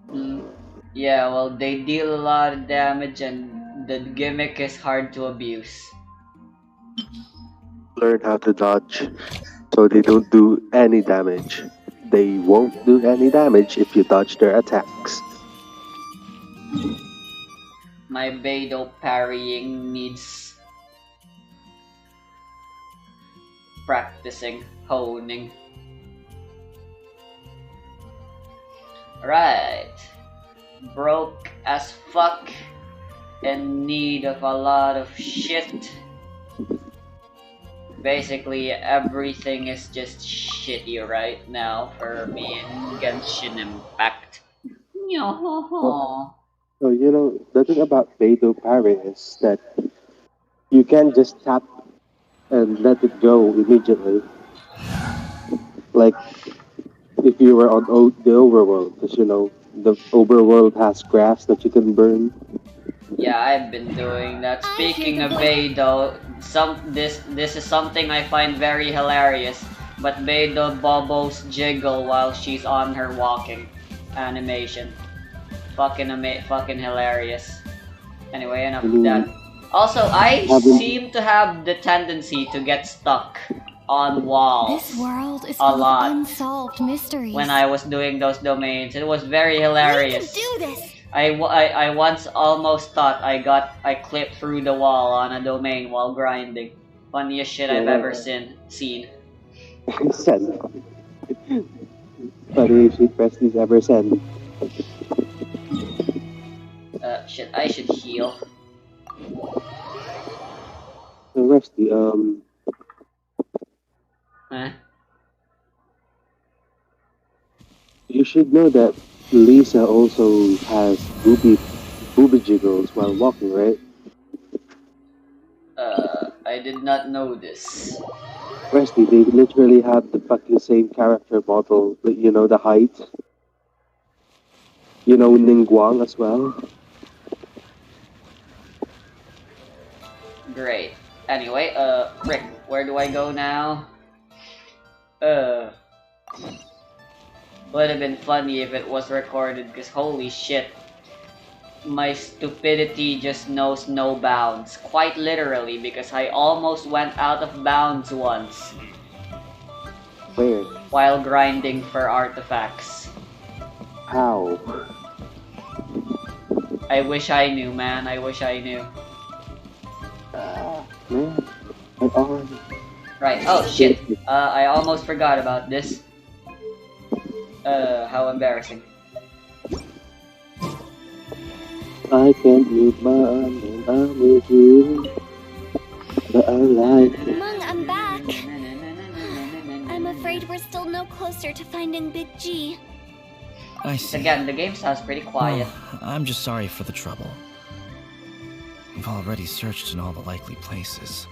Mm, yeah, well, they deal a lot of damage, and the gimmick is hard to abuse. Learn how to dodge so they don't do any damage. They won't do any damage if you dodge their attacks. My Beidou parrying needs practicing, honing. Right. Broke as fuck. In need of a lot of shit. Basically, everything is just shitty right now for me in Genshin Impact. Yo. So, the thing about Beidou parry is that you can't just tap and let it go immediately. Like if you were on the overworld, because the overworld has grass that you can burn. Yeah, I've been doing that. Speaking of Beidou, this is something I find very hilarious. But Beidou bobos jiggle while she's on her walking animation. Fucking hilarious. Anyway, enough of that. Also, I seem to have the tendency to get stuck on walls. This world is a full lot of unsolved mysteries. when I was doing those domains. It was very hilarious. We can do this. I once almost thought I clipped through the wall on a domain while grinding. Funniest shit I've ever seen. Send. Funny shit Presley's ever sent. Shit, I should heal. So Rusty, Huh? you should know that Lisa also has booby jiggles while walking, right? I did not know this. Rusty, they literally have the fucking same character model, the height. Ningguang as well. Great. Anyway, Rick, where do I go now? Would have been funny if it was recorded, because holy shit. My stupidity just knows no bounds. Quite literally, because I almost went out of bounds once. Where? While grinding for artifacts. How? I wish I knew, man. I wish I knew. Man, my arm. Right. Oh, shit. I almost forgot about this. How embarrassing. I can't move my arm when I'm with you. But I like it. Mung, I'm back. I'm afraid we're still no closer to finding Big G. I see. Again, the game sounds pretty quiet. Well, I'm just sorry for the trouble. We've already searched in all the likely places.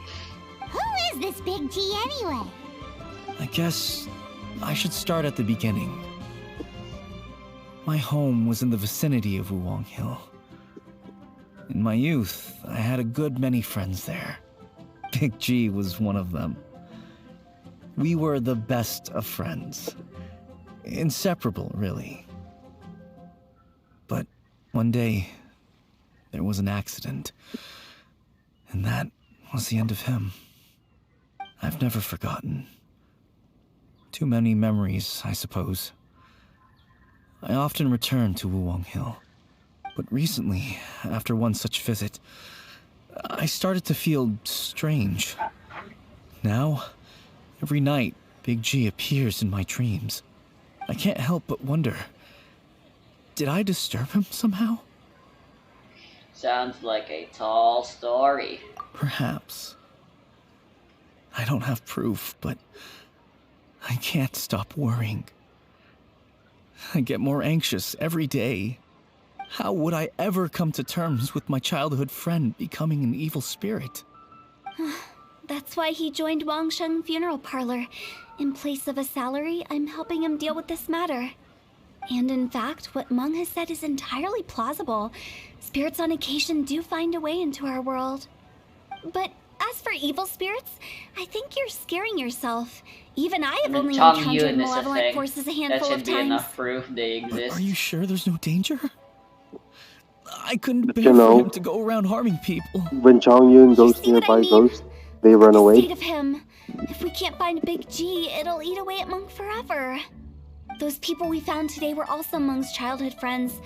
Who is this Big G anyway? I guess I should start at the beginning. My home was in the vicinity of Wuwang Hill. In my youth, I had a good many friends there. Big G was one of them. We were the best of friends. Inseparable, really. But one day, there was an accident. And that was the end of him. I've never forgotten. Too many memories, I suppose. I often return to Wuwang Hill. But recently, after one such visit, I started to feel strange. Now, every night, Big G appears in my dreams. I can't help but wonder, did I disturb him somehow? Sounds like a tall story. Perhaps. I don't have proof, but I can't stop worrying. I get more anxious every day. How would I ever come to terms with my childhood friend becoming an evil spirit? That's why he joined Wangsheng Funeral Parlor. In place of a salary, I'm helping him deal with this matter. And in fact, what Meng has said is entirely plausible. Spirits on occasion do find a way into our world. But as for evil spirits, I think you're scaring yourself. Even I have only encountered malevolent forces a handful that of should be times. enough proof they exist. Are you sure there's no danger? I couldn't But bear you know, for him to go around harming people. when Chongyun goes see what I nearby mean? Ghost, they Look run at the away. state of him. If we can't find Big G, it'll eat away at Meng forever. Those people we found today were also Meng's childhood friends.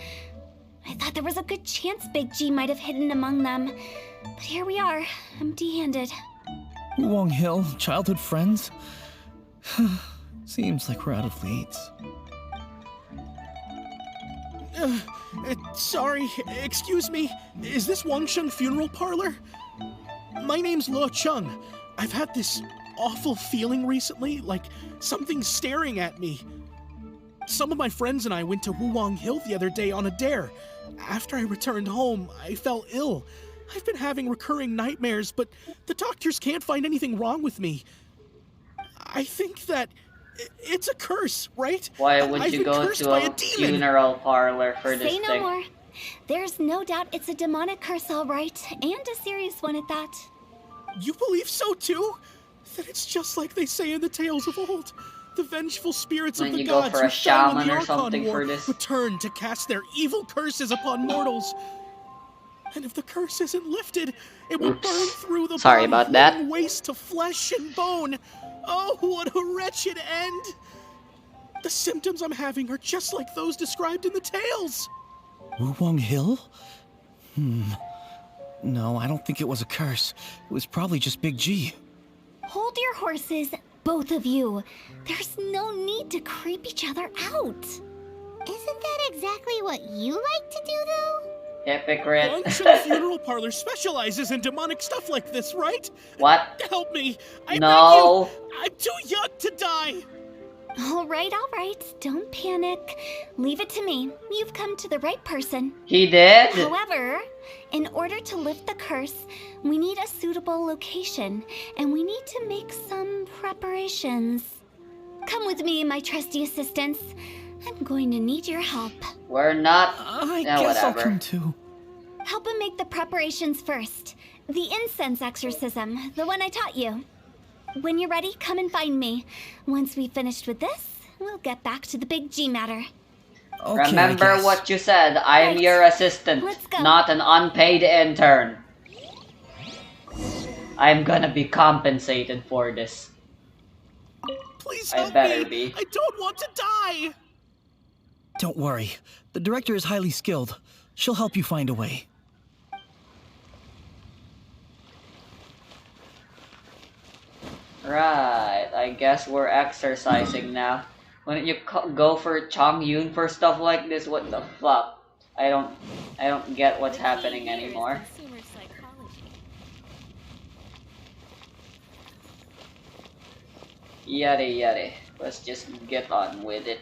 I thought there was a good chance Big G might have hidden among them. But here we are, empty-handed. Wuwang Hill, childhood friends? Seems like we're out of leads. Sorry, excuse me. Is this Wangsheng Funeral Parlor? My name's Luo Chung. I've had this awful feeling recently, like something's staring at me. Some of my friends and I went to Wuwang Hill the other day on a dare. After I returned home, I fell ill. I've been having recurring nightmares, but the doctors can't find anything wrong with me. I think that it's a curse, right? Why would I've you been go cursed to by a demon. funeral parlor for this Say no thing? more. There's no doubt it's a demonic curse, all right, and a serious one at that. You believe so too? Then it's just like they say in the tales of old. The vengeful spirits of Wouldn't the you go gods for who a fell in shaman the or Archon something War for this? return to cast their evil curses upon mortals. And if the curse isn't lifted, it will Oops. burn through the Sorry body, about that. laying waste to flesh and bone. Oh, what a wretched end! The symptoms I'm having are just like those described in the tales. Wuwang Hill? No, I don't think it was a curse. It was probably just Big G. Hold your horses, both of you. There's no need to creep each other out. Isn't that exactly what you like to do, though? Hypocrite. Wangsheng Funeral Parlor specializes in demonic stuff like this, right? What? Help me! I No. beg you! I'm too young to die! All right, don't panic. Leave it to me. You've come to the right person. He did? However, in order to lift the curse, we need a suitable location, and we need to make some preparations. Come with me, my trusty assistants. I'm going to need your help. We're not. I Yeah, guess whatever. I'll come too. Help him make the preparations first. The incense exorcism, the one I taught you. When you're ready, come and find me. Once we've finished with this, we'll get back to the Big G matter. Okay, I Remember guess. what you said. I'm Right. your assistant, Let's go. not an unpaid intern. I'm gonna be compensated for this. Please I help better me! be. I don't want to die! Don't worry. The director is highly skilled. She'll help you find a way. Right, I guess we're exercising now. When you go for Chongyun for stuff like this, what the fuck? I don't get what's happening anymore. Yada yada. Let's just get on with it.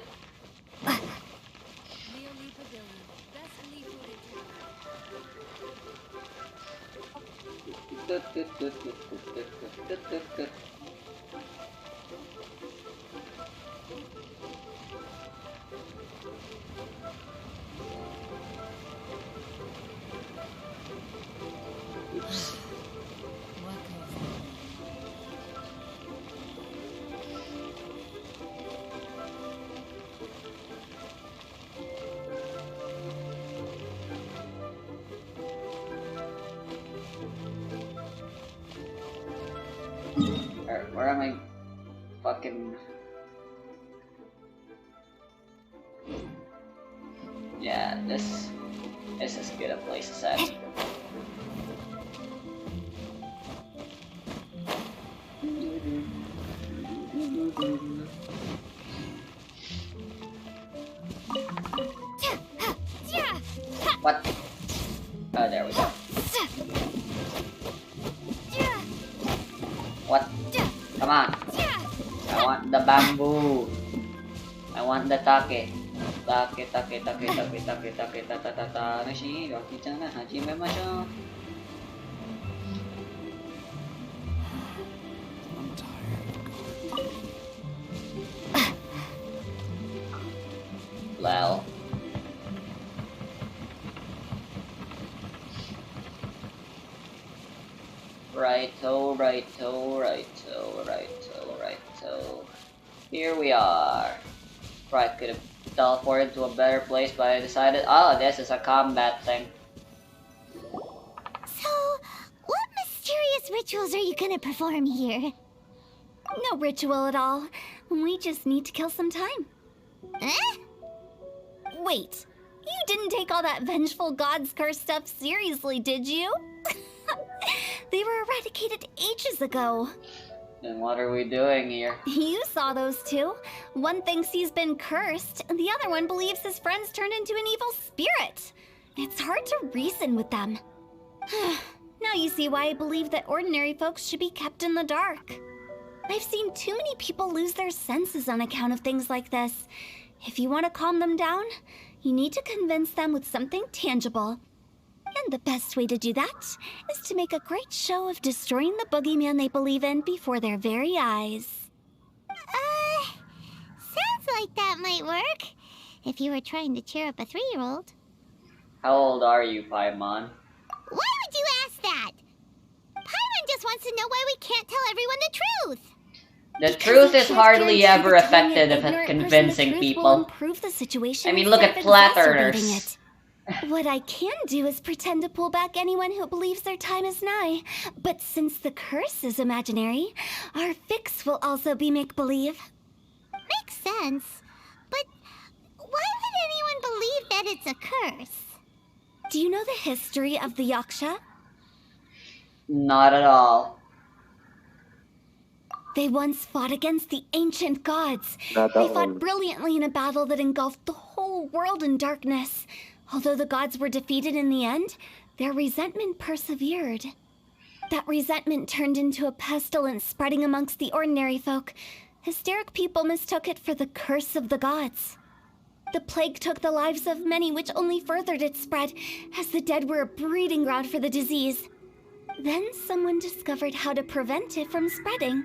Oops. Where am I? Fucking. Yeah, this is as good a place as any. What? Oh, there we go. What? Come on. I want the bamboo. I want the take. Take. Lel. Righto. Here we are. Right, could have teleported to a better place, but I decided, oh, this is a combat thing. So, what mysterious rituals are you gonna perform here? No ritual at all. We just need to kill some time. Eh? Wait, you didn't take all that vengeful god's curse stuff seriously, did you? They were eradicated ages ago. Then what are we doing here? You saw those two. One thinks he's been cursed, and the other one believes his friends turned into an evil spirit. It's hard to reason with them. Now you see why I believe that ordinary folks should be kept in the dark. I've seen too many people lose their senses on account of things like this. If you want to calm them down, you need to convince them with something tangible. And the best way to do that is to make a great show of destroying the boogeyman they believe in before their very eyes. Sounds like that might work. If you were trying to cheer up a 3-year-old. How old are you, Paimon? Why would you ask that? Paimon just wants to know why we can't tell everyone the truth. The Because truth you is can't hardly guarantee ever that telling an effective ignorant at person the convincing truth will people. improve the situation I mean, look at instead of flat exacerbating earners. it. What I can do is pretend to pull back anyone who believes their time is nigh. But since the curse is imaginary, our fix will also be make-believe. Makes sense. But why would anyone believe that it's a curse? Do you know the history of the Yaksha? Not at all. They once fought against the ancient gods. Not They that fought one. brilliantly in a battle that engulfed the whole world in darkness. Although the gods were defeated in the end, their resentment persevered. That resentment turned into a pestilence spreading amongst the ordinary folk. Hysteric people mistook it for the curse of the gods. The plague took the lives of many, which only furthered its spread, as the dead were a breeding ground for the disease. Then someone discovered how to prevent it from spreading,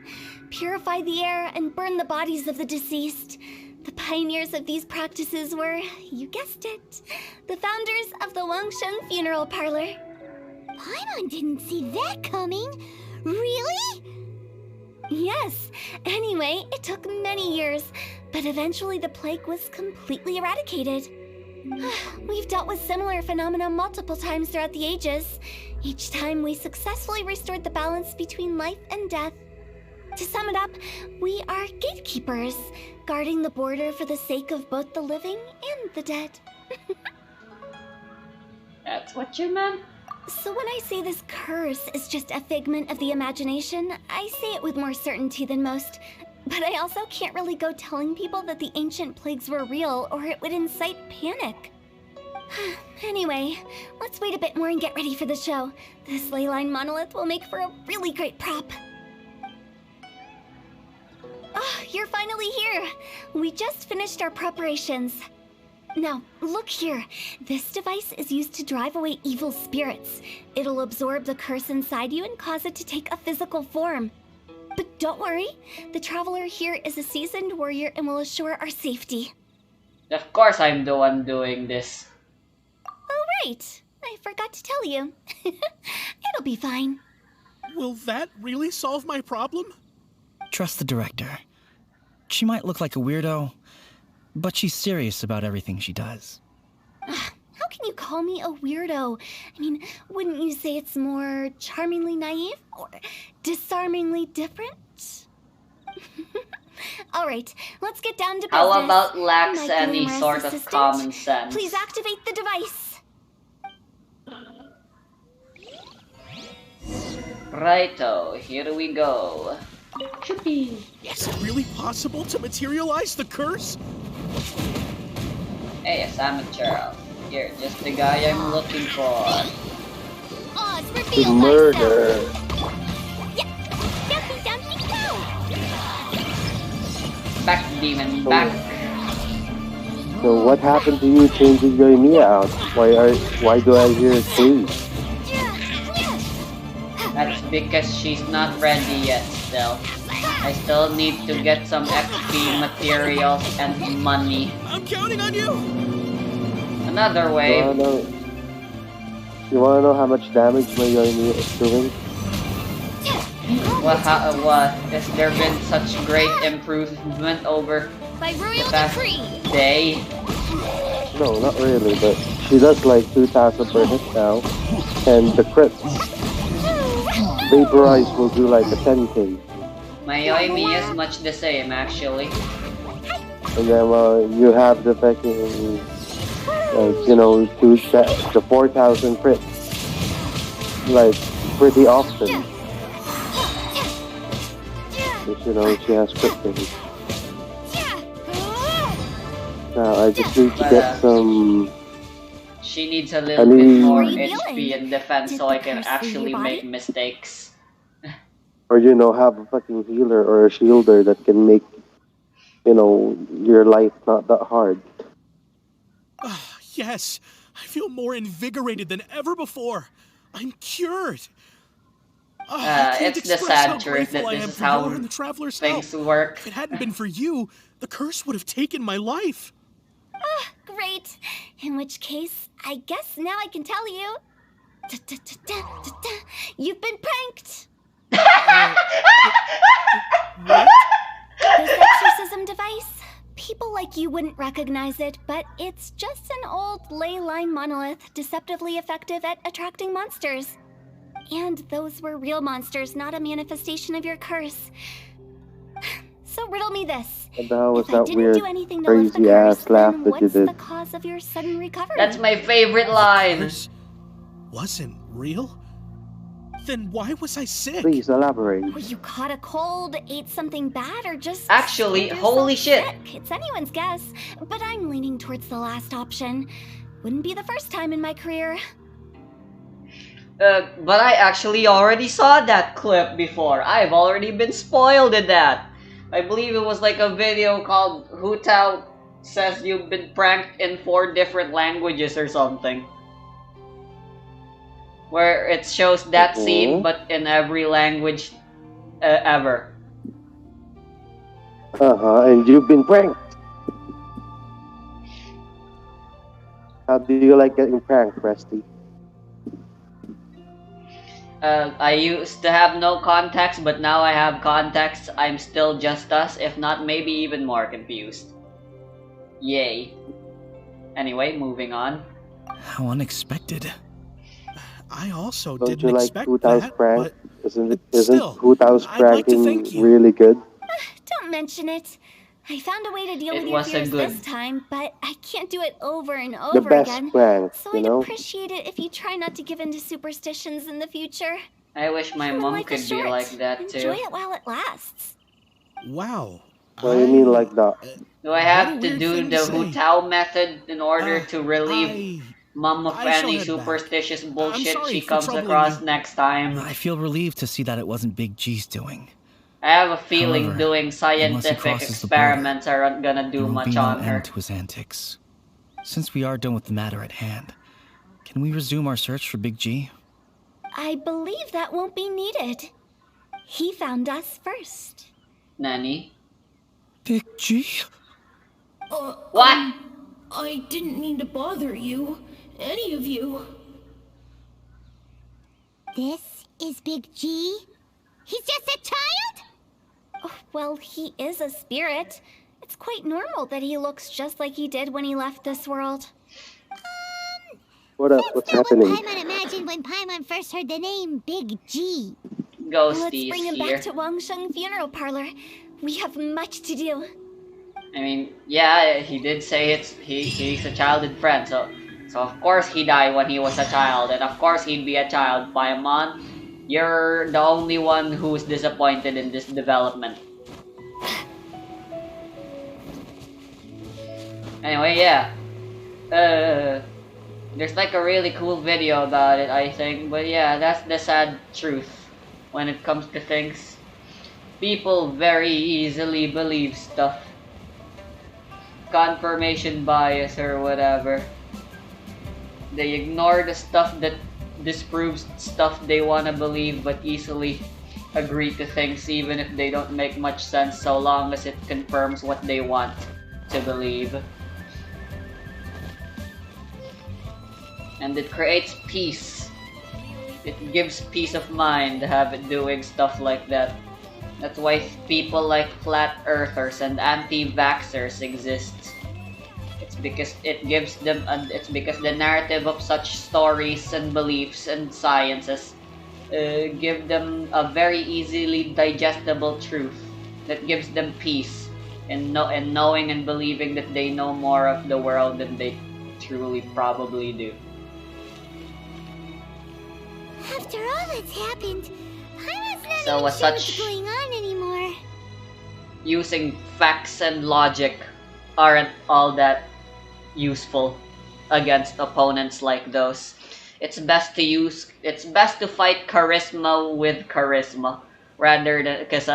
purify the air, and burn the bodies of the deceased. The pioneers of these practices were, you guessed it, the founders of the Wangsheng Funeral Parlor. Paimon didn't see that coming. Really? Yes. Anyway, it took many years, but eventually the plague was completely eradicated. We've dealt with similar phenomena multiple times throughout the ages. Each time we successfully restored the balance between life and death. To sum it up, we are gatekeepers, guarding the border for the sake of both the living and the dead. That's what you meant? So when I say this curse is just a figment of the imagination, I say it with more certainty than most. But I also can't really go telling people that the ancient plagues were real, or it would incite panic. Anyway, let's wait a bit more and get ready for the show. This leyline monolith will make for a really great prop. Oh, you're finally here! We just finished our preparations. Now, look here. This device is used to drive away evil spirits. It'll absorb the curse inside you and cause it to take a physical form. But don't worry, the traveler here is a seasoned warrior and will assure our safety. Of course I'm the one doing this. Oh, right. I forgot to tell you. It'll be fine. Will that really solve my problem? Trust the director. She might look like a weirdo, but she's serious about everything she does. How can you call me a weirdo? I mean, wouldn't you say it's more charmingly naive or disarmingly different? Alright, let's get down to business. How about lacks My any glamorous sort of assistant, common sense? please activate the device. Righto, here we go. Chippy. Is it really possible to materialize the curse? Hey, a amateur. You're just the guy I'm looking for. Oz, The reveal murder. Dumpy Dumpy go! Back, demon, back. So what happened to you changing your Mia out? Why do I hear screams? That's because she's not ready yet still. I still need to get some XP materials and money. I'm counting on you! Another way. You wanna know how much damage my Yoimiya is doing? What has there been such great improvement over By the royal past decree! day? No, not really, but she does like 2,000 per hit now. And the crit Vaporize will do like a 10k. My Yoimi is much the same actually. And then you have the fucking, the 4,000 crit. Like, pretty often. But, she has crit things. Now, I just need to get some... She needs a little bit more HP and defense Did so the I can curse actually leave your make body? mistakes. Or, have a fucking healer or a shielder that can make, your life not that hard. Ah, yes, I feel more invigorated than ever before. I'm cured. I can't It's the express sad how truth grateful that I this am is for how your and the Traveler's things help. work. If it hadn't been for you, the curse would have taken my life. Great. In which case, I guess now I can tell you. You've been pranked. What? This exorcism device, people like you wouldn't recognize it, but it's just an old ley line monolith deceptively effective at attracting monsters. And those were real monsters, not a manifestation of your curse. So riddle me this. And that was If I that didn't weird, do anything to lift the crazy curse, ass laugh then that you what's the did. cause of your sudden recovery? That's my favorite line. Curse wasn't real? Then why was I sick? Please elaborate. Well, you caught a cold, ate something bad, or just Actually, scared holy yourself shit. sick. It's anyone's guess, but I'm leaning towards the last option. Wouldn't be the first time in my career. But I actually already saw that clip before. I've already been spoiled in that. I believe it was like a video called Hu Tao Says You've Been Pranked in 4 Different Languages or something. Where it shows that scene, but in every language ever. And you've been pranked. How do you like getting pranked, Presty? I used to have no context, but now I have context. I'm still just us, if not maybe even more confused. Yay. Anyway, moving on. How unexpected. I also Don't didn't you like expect Hu Tao's that, prank? but Isn't still, Hu Tao's I'd like to pranking thank you. really good? Don't mention it. I found a way to deal It with your was a fears good- this time, but I can't do it over and The over best again. prank, So you I'd know? appreciate it if you try not to give in to superstitions in the future. I wish my Human mom life could is be short. like that Enjoy too. it while it lasts. wow. What do you mean like that? Do I What have a to weird do thing the to Hu say. Tao method in order to relieve I mom of I shall any head back. superstitious I'm bullshit sorry she for comes troubling across you. next time? I feel relieved to see that it wasn't Big G's doing. I have a feeling However, doing once he scientific crosses the border, experiments aren't gonna do There will much be no on her. end to his antics. Since we are done with the matter at hand, can we resume our search for Big G? I believe that won't be needed. He found us first. Nani? Big G? What? I didn't mean to bother you. Any of you. This is Big G? He's just a child? Oh, well, he is a spirit. It's quite normal that he looks just like he did when he left this world. What up? What's happening? What Paimon imagined when Paimon first heard the name Big G. Let's Ghosties bring him here. back to Wangsheng Funeral Parlor. We have much to do. I mean, yeah, he did say he's a childhood friend, so of course he died when he was a child, and of course he'd be a child. Paimon, you're the only one who's disappointed in this development. Anyway, yeah. There's like a really cool video about it, I think, but yeah, that's the sad truth when it comes to things. People very easily believe stuff. Confirmation bias or whatever. They ignore the stuff that disproves stuff they want to believe, but easily agree to things even if they don't make much sense, so long as it confirms what they want to believe. And it creates peace. It gives peace of mind to have it doing stuff like that. That's why people like flat earthers and anti-vaxxers exist. It's because the narrative of such stories and beliefs and sciences give them a very easily digestible truth that gives them peace and knowing and believing that they know more of the world than they truly probably do. After all that's happened, Paimon's not So even as sure such, what's going on anymore. using facts and logic aren't all that useful against opponents like those. It's best to fight charisma with charisma rather than, because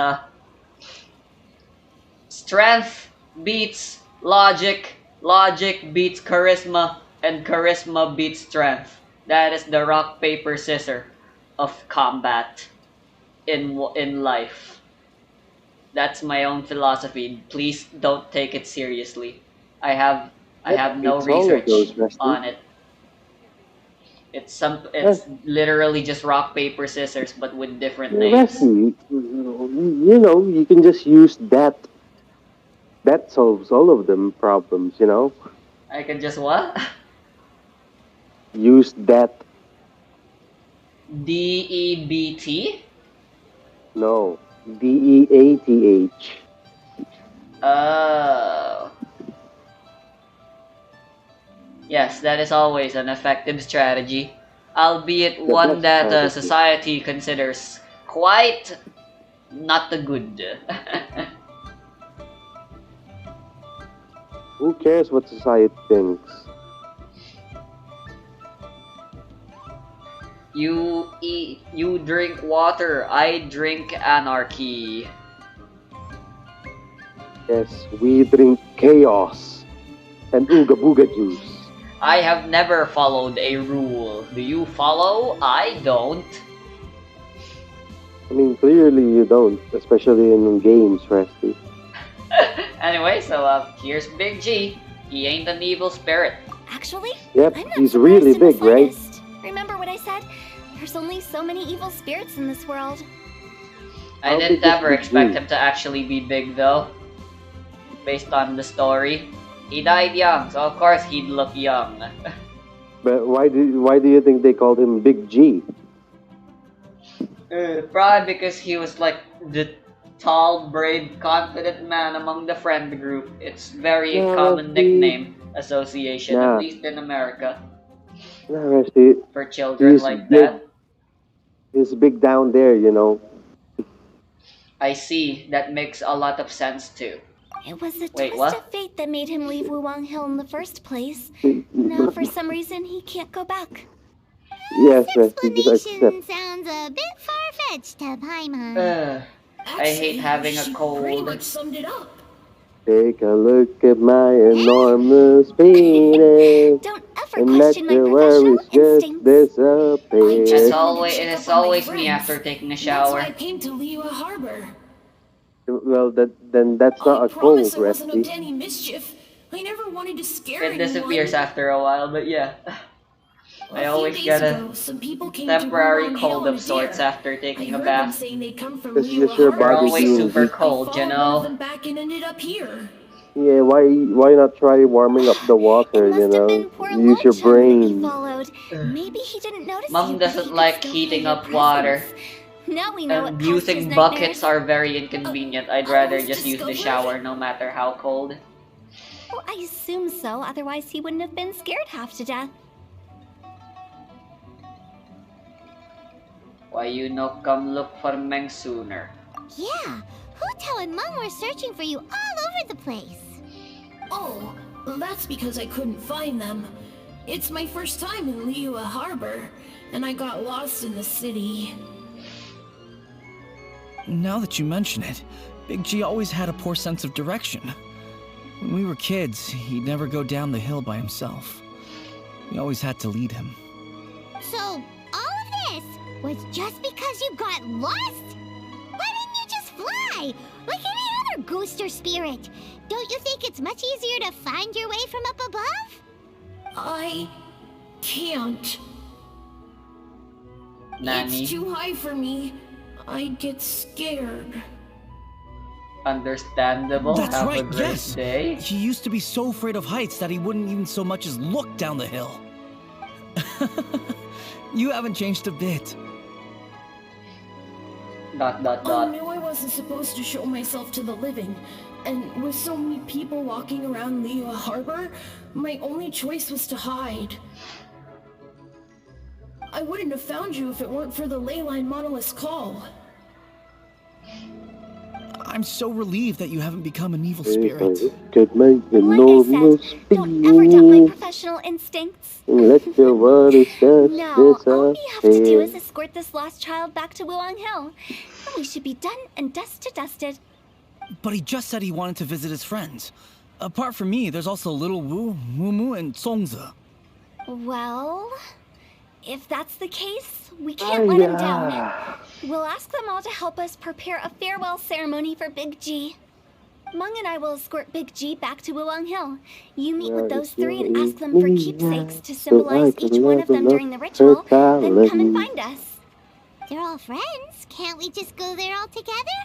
strength beats logic, logic beats charisma, and charisma beats strength. That is the rock paper scissors of combat in life. That's my own philosophy. Please don't take it seriously. I have no It's all of research those, Rusty. on it. It's literally just rock paper scissors but with different names. Rusty, you know, you can just use that. That solves all of them problems, you know? I can just what? Use that. DEBT? No. DEATH. Oh. Yes, that is always an effective strategy, albeit The one best that strategy. society considers quite not the good. Who cares what society thinks? You eat, you drink water, I drink anarchy. Yes, we drink chaos and ooga booga juice. I have never followed a rule. Do you follow? I don't. I mean, clearly you don't, especially in games, Rusty. Anyway, so here's Big G. He ain't an evil spirit. Actually, Yep, I'm not he's surprised really in the big, right? slightest. Remember what I said? There's only so many evil spirits in this world. I How didn't big is ever Big expect G? him to actually be big though. Based on the story. He died young, so of course he'd look young. But why do you think they called him Big G? Probably because he was like the tall, brave, confident man among the friend group. It's very Yeah, common Rusty. nickname association, Yeah. at least in America, No, Rusty, for children he's like big. that. He's big down there, you know. I see. That makes a lot of sense too. It was a Wait, twist what? of fate that made him leave Wuwang Hill in the first place. Now, for some reason, he can't go back. Yes, This Rusty, just explanation accept. sounds a bit far-fetched to Paimon. I hate having a she pretty cold. much summed it up. Take a look at my enormous penis. Don't ever And let question my your professional worries just instincts. disappear. Just- It is always me after taking a That's why I shower. came to Liyue Harbor. Well, then that's I not a promise cold, I wasn't up Rusty. to any mischief. I never wanted to scare It disappears anyone. after a while, but yeah. I A always few get days a ago, some people came temporary to Wuwang cold Hill of on a sorts dare. after I taking a heard them bath. saying they come from It's Liyue just your Harbor. You're body always being super weak. cold, I you followed one of know. them back and ended up here. Yeah, why not try warming up the water, It you must have know? been poor Use your Lo Chun that he brain. followed. Maybe he didn't notice Mom you, but doesn't he could like still heating feel your up water. presence. Now we know what And caused his using nightmares. buckets are very inconvenient. I'd I rather was just use the discovered. shower no matter how cold. Well, I assume so, otherwise he wouldn't have been scared half to death. Why you no come look for Meng sooner? Yeah, Hu and Meng were searching for you all over the place. Oh, that's because I couldn't find them. It's my first time in Liyue Harbor, and I got lost in the city. Now that you mention it, Big G always had a poor sense of direction. When we were kids, he'd never go down the hill by himself. We always had to lead him. So, all of this was just because you got lost? Why didn't you just fly? Like any other ghost or spirit? Don't you think it's much easier to find your way from up above? I can't. Nani? It's too high for me. I'd get scared. Understandable. That's Have right, a great yes. day. He used to be so afraid of heights that he wouldn't even so much as look down the hill. You haven't changed a bit. ... I knew I wasn't supposed to show myself to the living, and with so many people walking around Liyue Harbor, my only choice was to hide. I wouldn't have found you if it weren't for the leyline monolith's call. I'm so relieved that you haven't become an evil spirit. Could make the Like I normal said, don't ever doubt my speed. professional instincts. Let your worries just No, all we have to do disappear. is escort this lost child back to Wuang Hill. And we should be done and dust to dusted. But he just said he wanted to visit his friends. Apart from me, there's also Little Wu, Mumu, and Songza. Well, if that's the case, we can't let him down. We'll ask them all to help us prepare a farewell ceremony for Big G. Meng and I will escort Big G back to Wuang Hill. You meet with those three and ask them for keepsakes to symbolize each one of them during the ritual, then come and find us. They're all friends. Can't we just go there all together?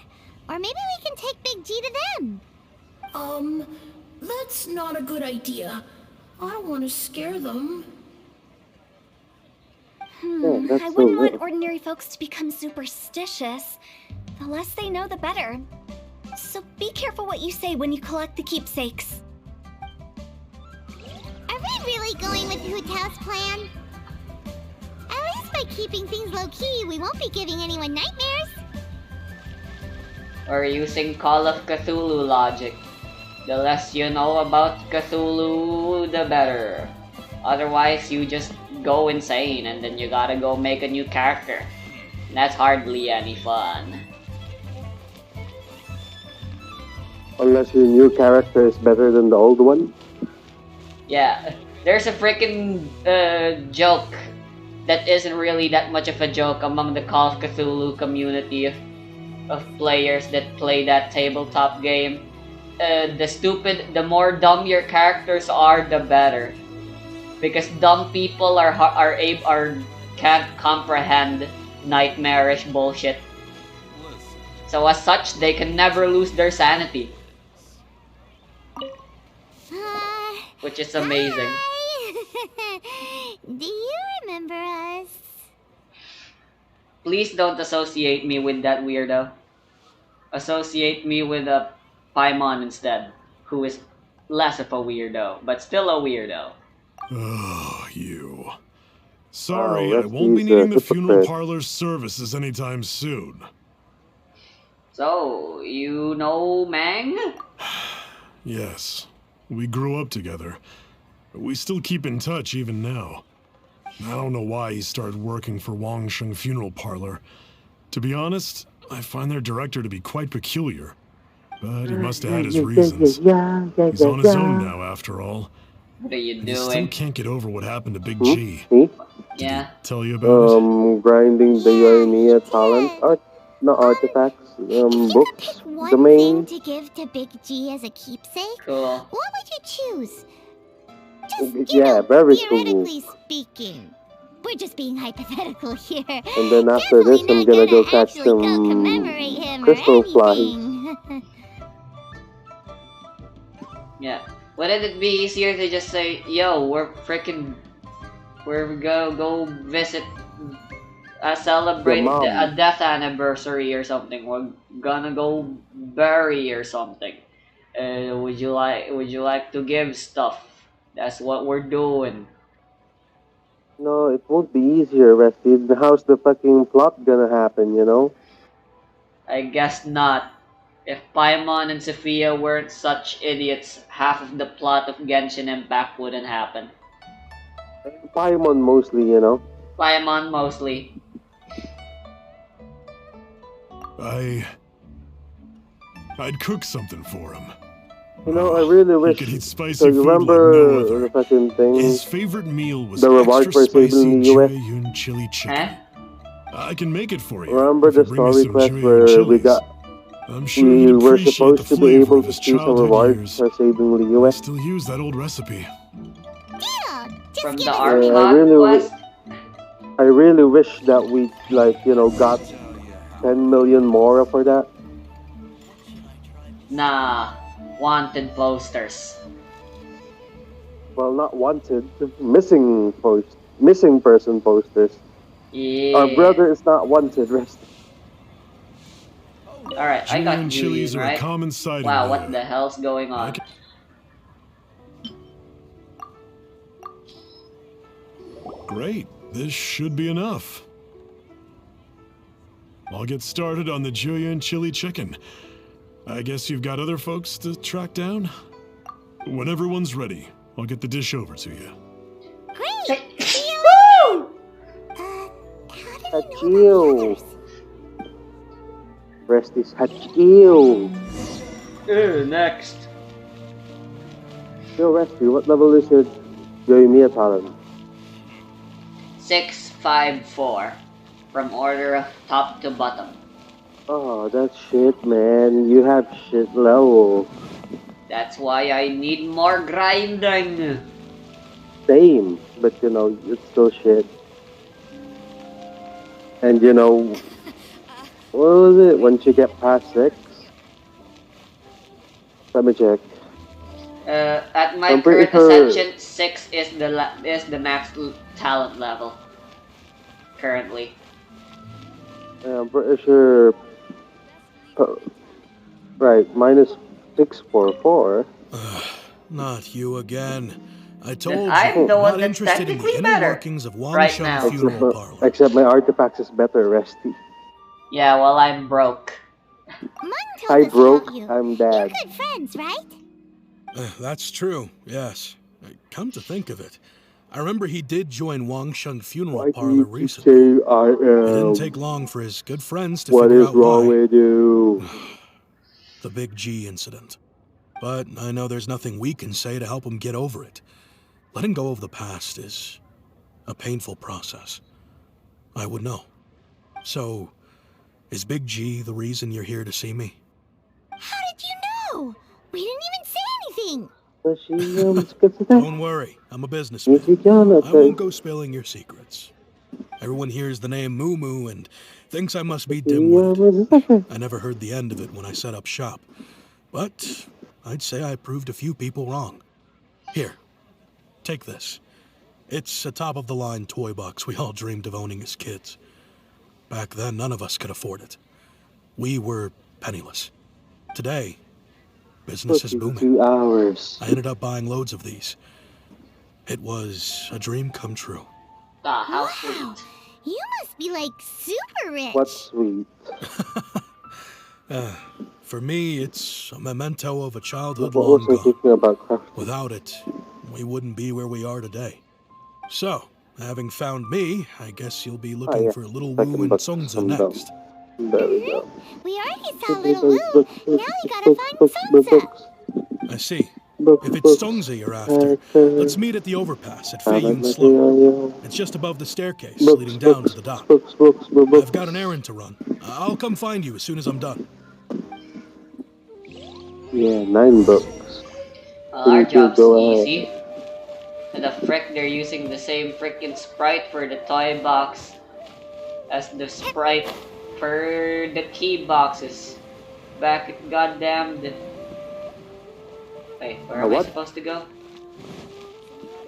Or maybe we can take Big G to them. That's not a good idea. I don't want to scare them. that's I so wouldn't want weird. ordinary folks to become superstitious. The less they know, the better. So be careful what you say when you collect the keepsakes. Are we really going with Hu Tao's plan? At least by keeping things low-key, we won't be giving anyone nightmares. Or using Call of Cthulhu logic. The less you know about Cthulhu, the better. Otherwise, you just go insane and then you gotta go make a new character. That's hardly any fun. Unless your new character is better than the old one. Yeah, there's a freaking joke that isn't really that much of a joke among the Call of Cthulhu community of players that play that tabletop game. The more dumb your characters are, the better. Because dumb people can't comprehend nightmarish bullshit. So as such, they can never lose their sanity. Which is amazing. Hi. Do you remember us? Please don't associate me with that weirdo. Associate me with a Paimon instead, who is less of a weirdo, but still a weirdo. Oh, you. Sorry, Oh, I won't be he's a needing the funeral hypocrite. parlor's services anytime soon. So, you know Mang? Yes, we grew up together. We still keep in touch even now. I don't know why he started working for Wangsheng Funeral Parlor. To be honest, I find their director to be quite peculiar. But he must have had his reasons. He's on his own now, after all. What are you And he still doing? can't get over what happened to Big G. See? Yeah. Tell you about it? Grinding the Ionia talent not artifacts, If you could books, pick one domain. thing to give to Big G as a keepsake, Cool. what would you choose? Just, Yeah, very cool. theoretically speaking. We're just being hypothetical here. And then after this, I'm gonna go catch some commemorate him crystal or flies. anything. Yeah. Wouldn't it be easier to just say, yo, we're go visit celebrate a mom. death anniversary or something. We're gonna go bury or something. Would you like to give stuff? That's what we're doing. No, it won't be easier, Rusty. How's the fucking plot gonna happen, you know? I guess not. If Paimon and Sophia weren't such idiots, half of the plot of Genshin Impact wouldn't happen. Paimon mostly, you know? Paimon mostly. I'd cook something for him. You know, I really He wish. could eat So spicy you food like no remember the other. fucking thing? His favorite meal was The reward extra for saving spicy the US? Jueyun chili chicken. Eh? I can make it for you. Remember if you the bring me story some quest Jueyun where chilies. I'm sure we he'd were appreciate the supposed to be flavor able of to his see some childhood rewards years. for saving the I US? still use that old recipe. Deal! Just From give the us Army I really, quest? I really wish that we got 10 million more for that. Nah. Wanted posters. Well, not wanted, missing person posters. Yeah. Our brother is not wanted, rest. Alright, I got Jueyun chilies Julian, are a right? common sight Wow, in what the hell's going on? Great. This should be enough. I'll get started on the Jueyun chili chicken. I guess you've got other folks to track down? When everyone's ready, I'll get the dish over to you. Great! See you Woo! how did he know about the Achilles. others? Rest is Hachio. Next. Yo, Resty, what level is your Yoimiya talent? 654. From order of top to bottom. Oh, that's shit, man. You have shit level. That's why I need more grinding. Same, but it's still shit. And what was it? Once you get past 6? Let me check. At my I'm pretty current sure- ascension, 6 is the max talent level. Currently. I'm pretty sure. Right, minus 644. Not you again. I told Then you, I'm the I'm one not that's interested in the technically inner better workings of right Wangsheng now. Funeral Parlor. Except my artifacts is better, Resty. Yeah, well, I'm broke. Mung I told us broke, about you. I'm You're dead. good friends, right? That's true, yes. Come to think of it, I remember he did join Wangsheng Funeral Why do Parlor you recently. say I It didn't am? take long for his good friends to What figure is out wrong why. with you? The Big G incident. But I know there's nothing we can say to help him get over it. Letting go of the past is a painful process. I would know. So, is Big G the reason you're here to see me? How did you know? We didn't even say anything. Don't worry, I'm a businessman. I won't go spilling your secrets. Everyone hears the name Moo Moo and thinks I must be dim-witted. I never heard the end of it when I set up shop. But I'd say I proved a few people wrong. Here, take this. It's a top-of-the-line toy box we all dreamed of owning as kids. Back then, none of us could afford it. We were penniless. Today, business is booming. 2 hours. I ended up buying loads of these. It was a dream come true. Ah, how Wow. sweet. You must be like super rich. What's sweet? For me, it's a memento of a childhood What long was I gone. thinking about crafting? Without it, we wouldn't be where we are today. So, having found me, I guess you'll be looking yeah. for a little Second Wu and book, Songza some dumb. next. There we go. We already saw Little Wu. Now we gotta find Songza. Books. I see. Books, If it's books. Songza you're after, let's meet at the overpass at Feiyun Slope. It's just above the staircase leading down to the dock. Books, I've got an errand to run. I'll come find you as soon as I'm done. Yeah, 9 books. Our Thank you, job's go ahead. easy. And the frick, they're using the same frickin' sprite for the toy box as the sprite for the key boxes. Back at goddamn the... Wait, where am I what? supposed to go?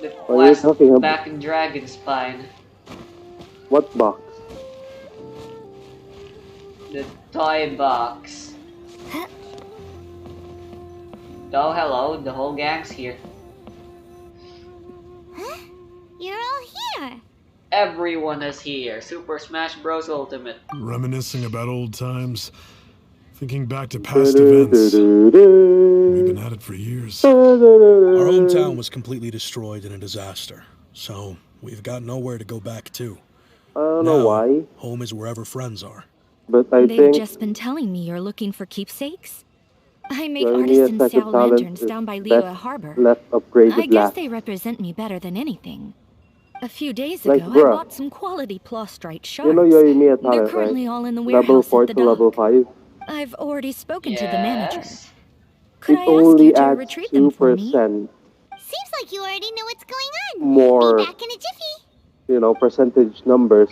The What are you quest talking about? back in Dragonspine. What box? The toy box. Oh, hello, the whole gang's here. Huh? You're all here. Everyone is here. Super Smash Bros. Ultimate. Reminiscing about old times, thinking back to past events. We've been at it for years. Our hometown was completely destroyed in a disaster, so we've got nowhere to go back to. I don't know Now, why, home is wherever friends are. but I They've think just been telling me you're looking for keepsakes. I make Yoimiya's artisan second Sao talent lanterns is down by best Liyue Harbor. left upgraded I guess last. they represent me better than anything. A few days Like, ago, I bruh, bought some quality Plostrite shards. you know Yoimiya They're talent, right? currently all in the Level warehouse 4 at the to level dock. 5. I've already spoken to the manager. Yes. Could It I ask only you to adds retrieve them for me? 2% Seems like you already know what's going on. more, Be back in a jiffy. percentage numbers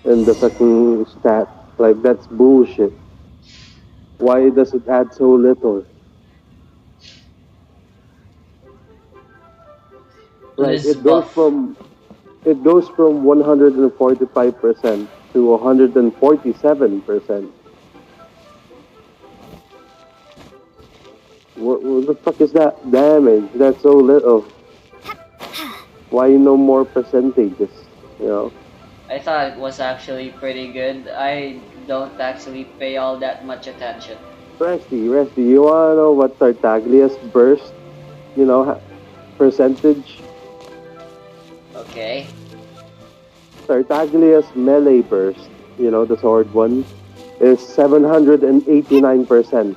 in the fucking stat. Like, that's bullshit. Why does it add so little? Like, Liz buff. it goes from 145% to 147%. What the fuck is that damage? That's so little. Why no more percentages? You know? I thought it was actually pretty good. I don't actually pay all that much attention. Resty, you wanna know what Tartaglia's burst, percentage? Okay. Tartaglia's melee burst, the sword one, is 789%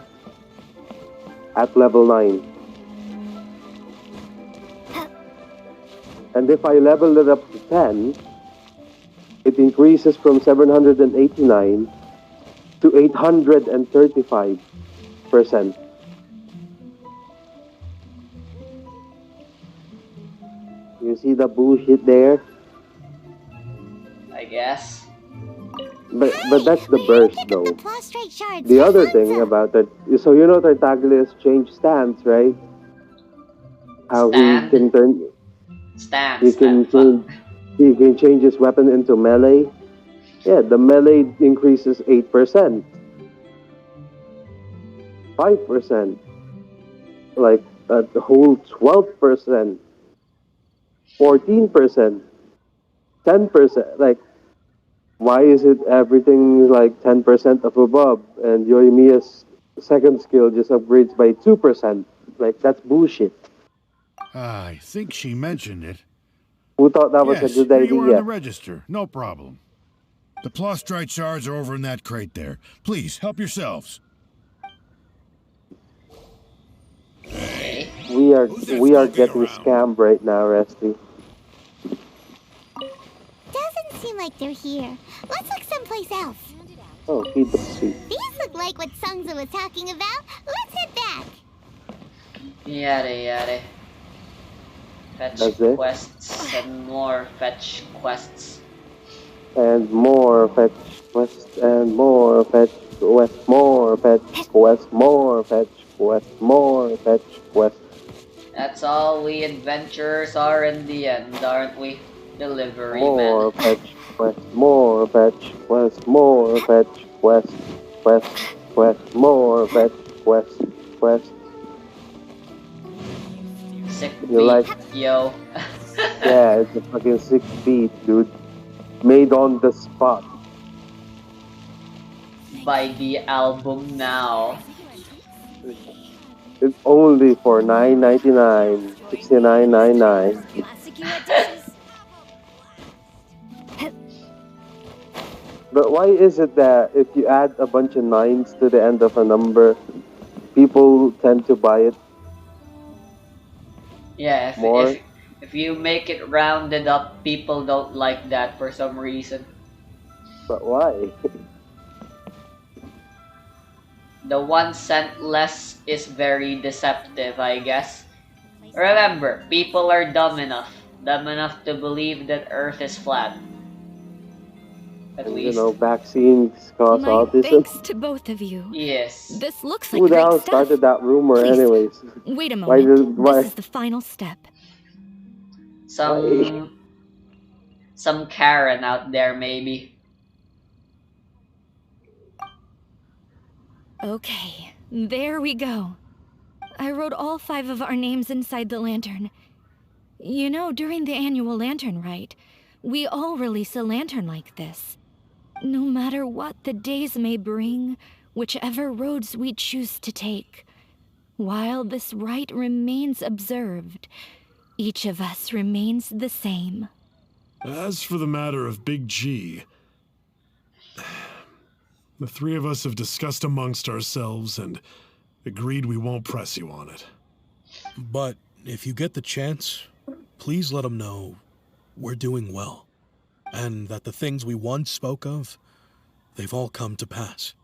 at level 9. And if I level it up to 10, it increases from 789 to 835%. You see the bullshit there? I guess. But that's the burst though. The prostrate shards The for other Sansa. thing about that, so Tartaglia's changed stance, right? How Stand. he can turn, Stand. he can change, he can change his weapon into melee. Yeah, the melee increases 8%, 5%, like the whole 12%, 14%, 10%. Like, why is it everything like 10% up above, and Yoimiya's second skill just upgrades by 2%? Like, that's bullshit. I think she mentioned it. Who thought that was a Yes, good here you are on the idea? register. No problem. The Plostrite shards are over in that crate there. Please, help yourselves. Okay. We are skulking getting around? scammed right now, Resty. Doesn't seem like they're here. Let's look someplace else. Oh, feed the sheep. These look like what Sungza was talking about. Let's head back. Yada. Fetch That's it? quests and more fetch quests. And more fetch quest, and more fetch quest, more fetch quest, more fetch quest, more fetch quest. That's all we adventurers are in the end, aren't we? Delivery More men. fetch quest, more fetch quest, more fetch quest, quest, more fetch quest. Sick You beat, like? yo. Yeah, it's a fucking sick beat, dude. Made on the spot. Buy the album now. It's only for $9.99, $69.99. But why is it that if you add a bunch of nines to the end of a number, people tend to buy it Yeah, more? if you make it rounded up, people don't like that for some reason. But why? The 1 cent less is very deceptive, I guess. Remember, people are dumb enough to believe that Earth is flat. At least. Vaccines cause My autism. thanks to both of you. Yes. This looks like Who the great hell stuff. started that rumor, Please, anyways? wait a Why moment. why? This is the final step. Some Karen out there, maybe. Okay, there we go. I wrote all 5 of our names inside the lantern. You know, during the annual lantern rite, we all release a lantern like this. No matter what the days may bring, whichever roads we choose to take, while this rite remains observed, each of us remains the same. As for the matter of Big G, the 3 of us have discussed amongst ourselves and agreed we won't press you on it. But if you get the chance, please let him know we're doing well, and that the things we once spoke of, they've all come to pass.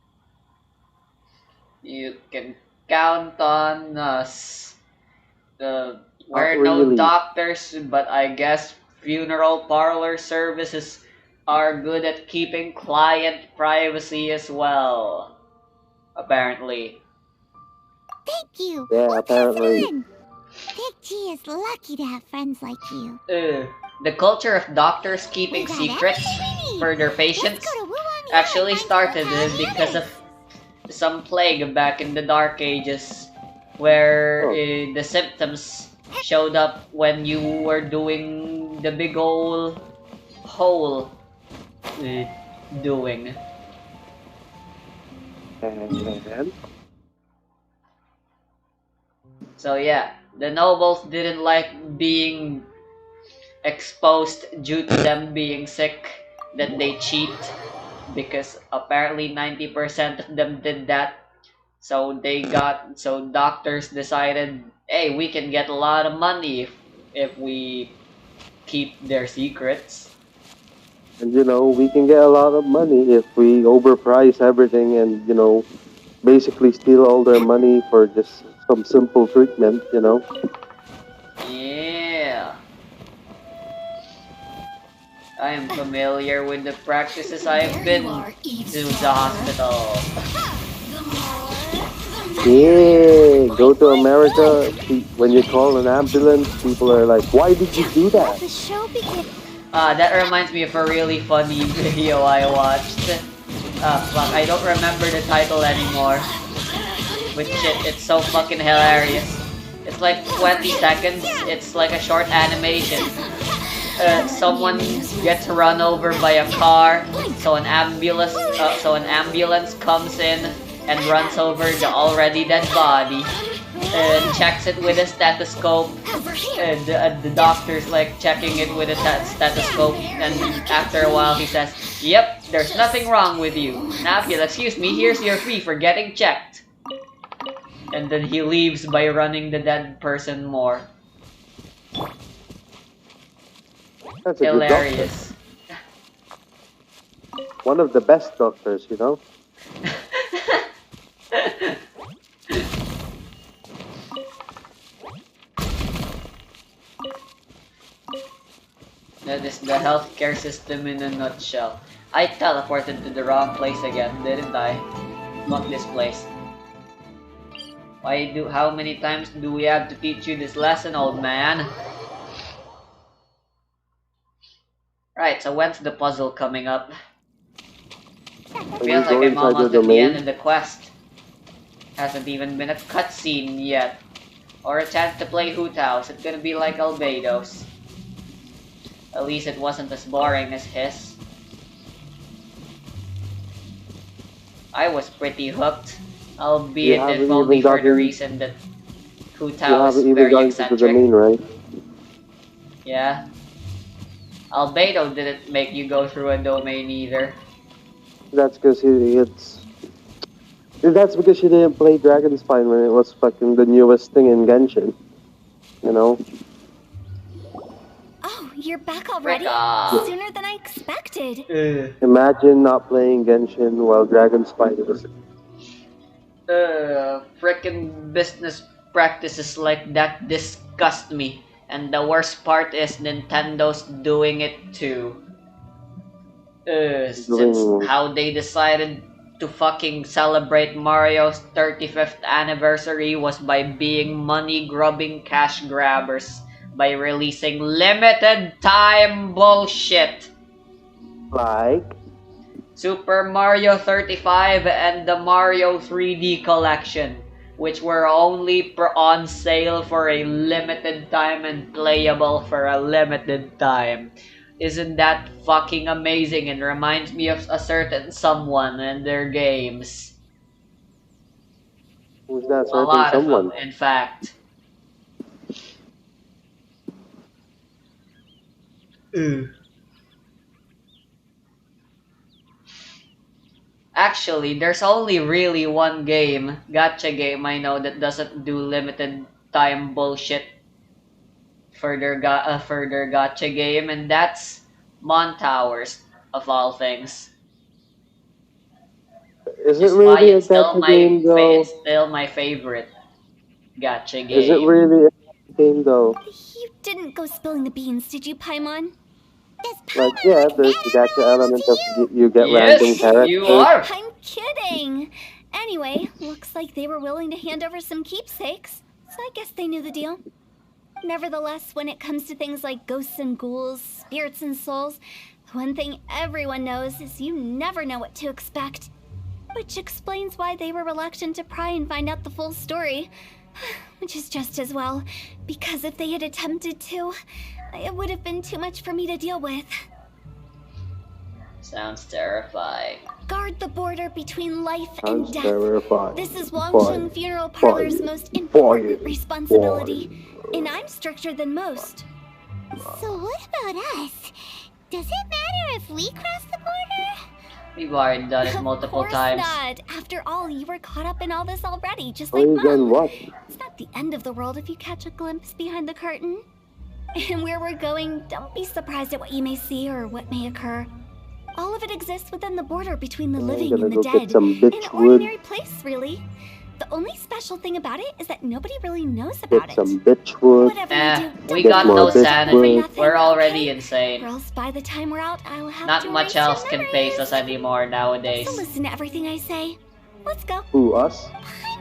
You can count on us. We're Not no really. doctors, but I guess funeral parlor services are good at keeping client privacy as well. Apparently. Thank you. Yeah, We'll pass it apparently. on. Big G is lucky to have friends like you. The culture of doctors keeping We got secrets everything we need. for their Let's patients go to Wuhan Hill actually and find started out how it because of is. some plague back in the Dark Ages, where Oh. the symptoms showed up when you were doing the big ol' hole doing. And So yeah, the nobles didn't like being exposed due to them being sick, that they cheat, because apparently 90% of them did that. So doctors decided, hey, we can get a lot of money if we keep their secrets. And we can get a lot of money if we overprice everything and basically steal all their money for just some simple treatment. Yeah. I am familiar with the practices. I've been to the hospital. Yeah, go to America. When you call an ambulance, people are like, "Why did you do that?" The show begins. That reminds me of a really funny video I watched. Fuck, I don't remember the title anymore. But shit, it's so fucking hilarious. It's like 20 seconds. It's like a short animation. Someone gets run over by a car, so an ambulance comes in and runs over the already dead body and checks it with a stethoscope. The doctor's like checking it with a stethoscope, and after a while he says, "Yep, there's nothing wrong with you. Now if you'll excuse me, here's your fee for getting checked." And then he leaves by running the dead person more. That's a Hilarious. good doctor. One of the best doctors. That is the healthcare system in a nutshell. I teleported to the wrong place again, didn't I? Not this place. How many times do we have to teach you this lesson, old man? Right, so when's the puzzle coming up? When Feels you go like I'm inside almost the at the end domain, of the quest. Hasn't even been a cutscene yet. Or a chance to play Hoot House. It's gonna be like Albedo's. At least it wasn't as boring as his. I was pretty hooked. Albeit if haven't only even for the gotten- reason that Hoot you House is haven't even very gone to the eccentric. domain, right? Yeah. Albedo didn't make you go through a domain either. That's because That's because she didn't play Dragon Spine when it was fucking the newest thing in Genshin. Oh, you're back already? Fricka. Sooner than I expected. Imagine not playing Genshin while Dragon Spine was. Frickin' business practices like that disgust me. And the worst part is Nintendo's doing it too. Since how they decided to fucking celebrate Mario's 35th anniversary was by being money-grubbing cash grabbers by releasing limited time bullshit. Like? Super Mario 35 and the Mario 3D Collection, which were only on sale for a limited time and playable for a limited time. Isn't that fucking amazing and reminds me of a certain someone and their games? Who's that A certain lot of them, someone? in fact. Actually, there's only really one gacha game I know that doesn't do limited time bullshit for their gacha game, and that's Mon Towers, of all things. Is Which it is why really a gacha game it's though? still my favorite gacha Is it game. really a gacha game though? You didn't go spilling the beans, did you, Paimon? Does Like, Paimon yeah, look there's that the gacha unreliable element to of you? you get random Yes, you characters. are. I'm kidding! Anyway, looks like they were willing to hand over some keepsakes, so I guess they knew the deal. Nevertheless, when it comes to things like ghosts and ghouls, spirits and souls, one thing everyone knows is you never know what to expect. Which explains why they were reluctant to pry and find out the full story. Which is just as well, because if they had attempted to, it would have been too much for me to deal with. Sounds terrifying. Guard the border between life and Sounds death. terrifying. This is Fine. Wangsheng Funeral Parlor's Fine. most important Fine. responsibility, and I'm stricter than most. So what about us? Does it matter if we cross the border? We've already done it multiple Of course times. not. After all, you were caught up in all this already, just Oh, like you done Mom. what? It's not the end of the world if you catch a glimpse behind the curtain. And where we're going, don't be surprised at what you may see or what may occur. All of it exists within the border between the I'm living gonna and the go dead. get some An bitch ordinary wood. place, really. The only special thing about it is that nobody really knows about Get it. some bitch wood. Whatever you do, We don't Get got more no bitch sanity. wood. nothing, We're already okay? insane. Or else by the time we're out, I'll have Not to much erase else your can face us memories. anymore nowadays. So listen to everything I say. Let's go. Who, us?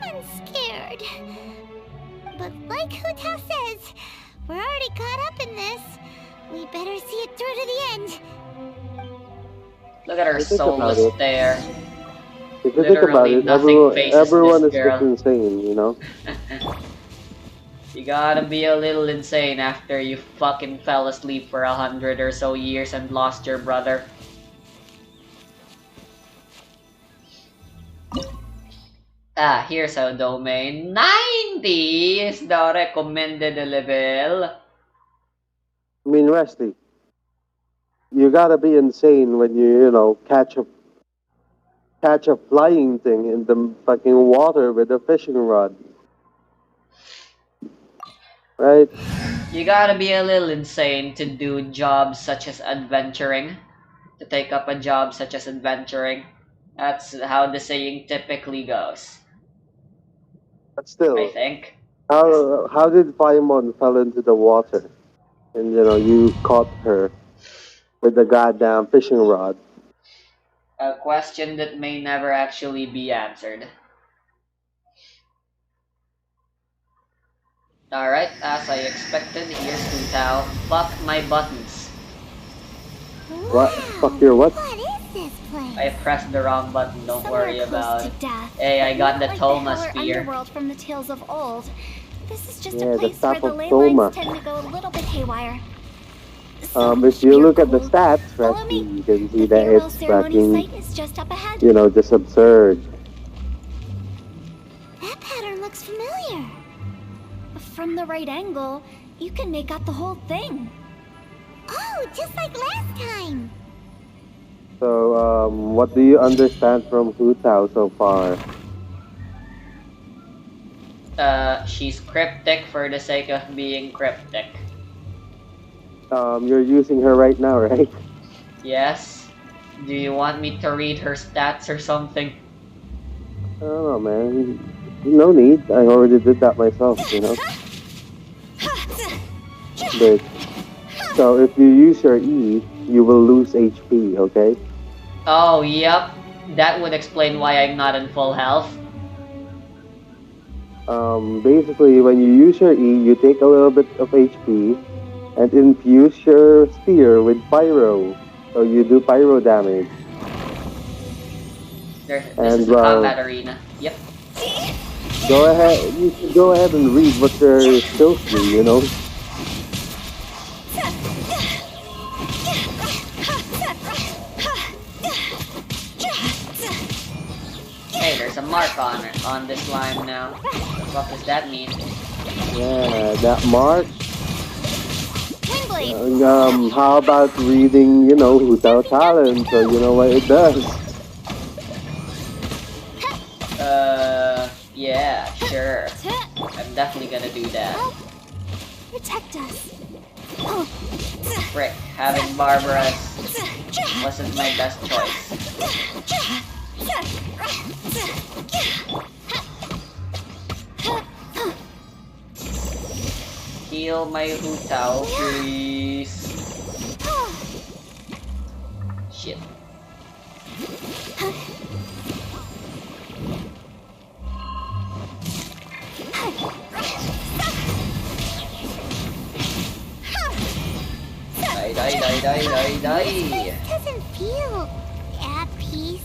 I'm scared. But like Huta says, we're already caught up in this. We better see it through to the end. Look at her Think about soulless it. stare. If you think about Literally it, nothing faces everyone this is girl. just insane, you know? You gotta be a little insane after you fucking fell asleep for 100 or so years and lost your brother. Ah, here's our domain. 90 is the recommended level. I mean, Wesley, you gotta be insane when you know, catch a flying thing in the fucking water with a fishing rod. Right? You gotta be a little insane to do jobs such as adventuring. To take up a job such as adventuring. That's how the saying typically goes, But I still, think. how did Paimon fell into the water? And you know, you caught her with the goddamn fishing rod. A question that may never actually be answered. Alright, as I expected, here's Futao. Fuck my buttons. What? Fuck your what? What is this place? I pressed the wrong button, don't Somewhere worry close about to it. death, Hey, I but got not the like Toma the Heller spear. underworld from the tales of old. This is just Yeah, a the place where top the of ley Toma. lines tend to go a little bit haywire. So, If you look at the cool. stats, Follow Wesley, me. you can see The that farewell it's ceremony fucking, site is just up ahead. you know, just absurd. That pattern looks familiar. From the right angle, you can make out the whole thing. Oh, just like last time. So, what do you understand from Hutao so far? She's cryptic for the sake of being cryptic. You're using her right now, right? Yes? Do you want me to read her stats or something? I don't know, man. No need. I already did that myself, you know? But, so if you use your E, you will lose HP, okay? Oh, yep. That would explain why I'm not in full health. Basically, when you use your E, you take a little bit of HP and infuse your spear with pyro. So you do pyro damage. This is And the well, combat arena. Yep. go ahead. You should go ahead and read what your skills do. You know. Hey, there's a mark on this line now. What does that mean? Yeah, that mark. Windblade. How about reading? You know, without talent, so you know what it does. Yeah, sure. I'm definitely gonna do that. Protect us. Frick, having Barbara wasn't my best choice. Heal my Hu Tao, please. Shit. Die. Doesn't feel at peace.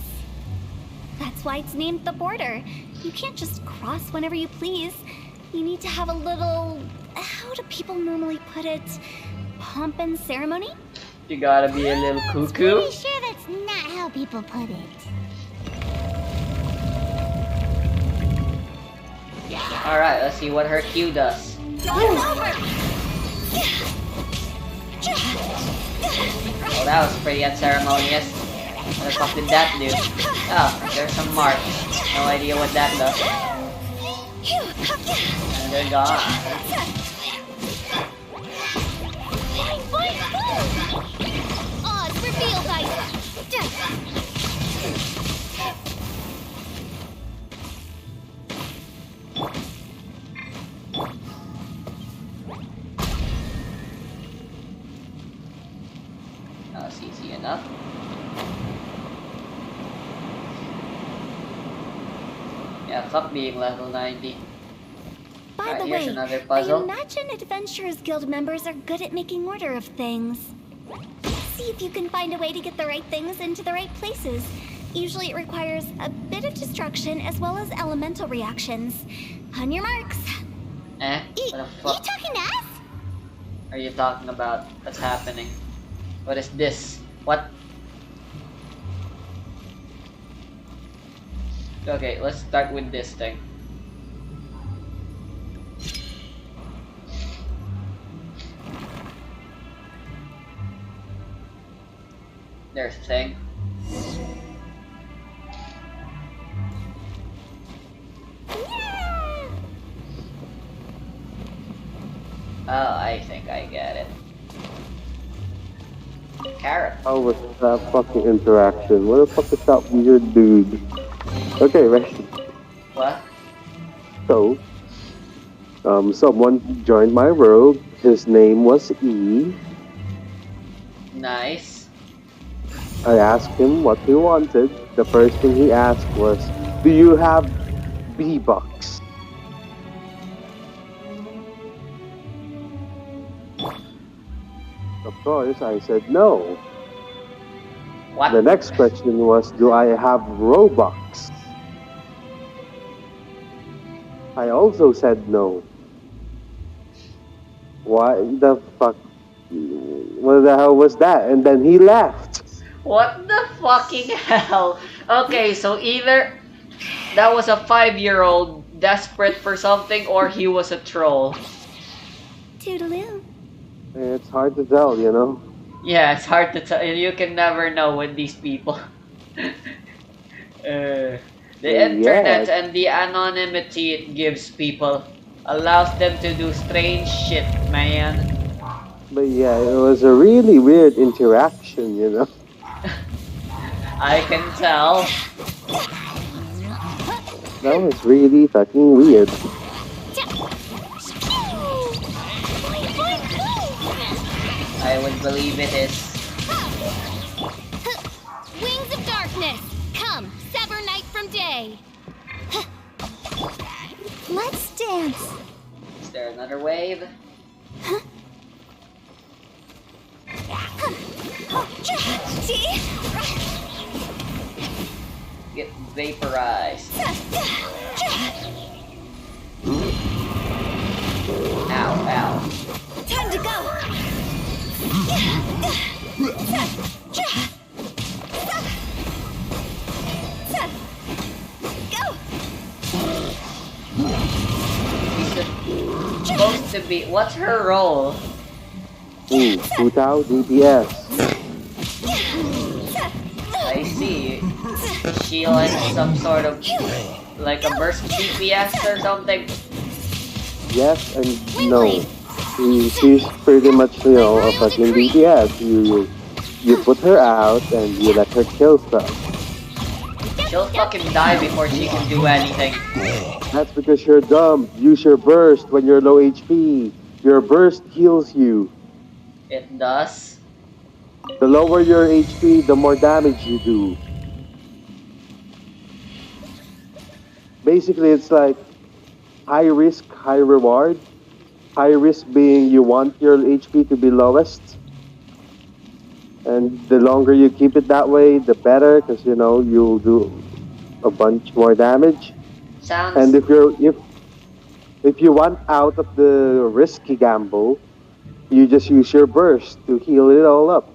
That's why it's named the border. You can't just cross whenever you please. You need to have a little... How do people normally put it? Pomp and ceremony? You gotta be a little cuckoo. Pretty sure that's not how people put it. Alright, let's see what her Q does. Oh, that was pretty unceremonious. What the fuck did that do? Oh, there's some marks. No idea what that does. And they're gone. Oh, it's revealed That's easy enough. Yeah, fuck being level 90. By Alright, the here's way, another I puzzle. imagine Adventurers Guild members are good at making order of things. See if you can find a way to get the right things into the right places. Usually it requires a bit of destruction as well as elemental reactions. On your marks. What the You fuck talking to us? are you talking about? What's happening? What is this? What? Okay, let's start with this thing. There's a thing. Oh, I think I get it. Carrot. How was that fucking interaction? What the fuck is that weird dude? Okay, right. What? So, someone joined my world. His name was E. Nice. I asked him what he wanted. The first thing he asked was, "Do you have V-Bucks?" Of course, I said no. What? The next question was, "Do I have Robux?" I also said no. Why the fuck? What the hell was that? And then he left. What the fucking hell? Okay, so either that was a 5-year-old desperate for something or he was a troll. Toodaloo. It's hard to tell, you know. Yeah, it's hard to tell. You can never know with these people. The internet and the anonymity it gives people allows them to do strange shit, man. But yeah, it was a really weird interaction, you know. I can tell. That was really fucking weird. I would believe it is. Wings of darkness, come, sever night from day. Let's dance. Is there another wave? Vaporized. Ow, ow. Time to go! Go! She's supposed to be. What's her role? Hu Tao, DPS. I see. Is she like some sort of like a burst DPS or something? Yes and no. She's pretty much, you know, a fucking DPS. You put her out and you let her kill stuff. She'll fucking die before she can do anything. That's because you're dumb. Use your burst when you're low HP. Your burst heals you. It does. The lower your HP, the more damage you do. Basically, it's like high risk, high reward. High risk being you want your HP to be lowest. And the longer you keep it that way, the better, because you know you'll do a bunch more damage. Sounds. And if you want out of the risky gamble, you just use your burst to heal it all up.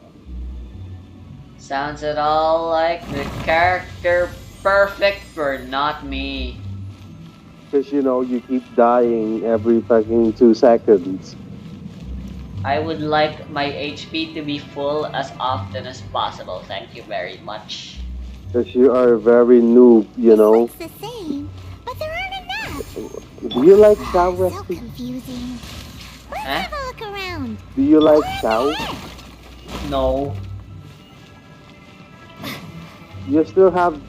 Sounds at all like the character perfect for not me. Because you know you keep dying every fucking 2 seconds. I would like my HP to be full as often as possible. Thank you very much. Because you are very noob, you know. It's the same, but there aren't enough. Do you like Shao, So Rusty? confusing. Let's Huh? have a look around. Do you like Shao? No. You still have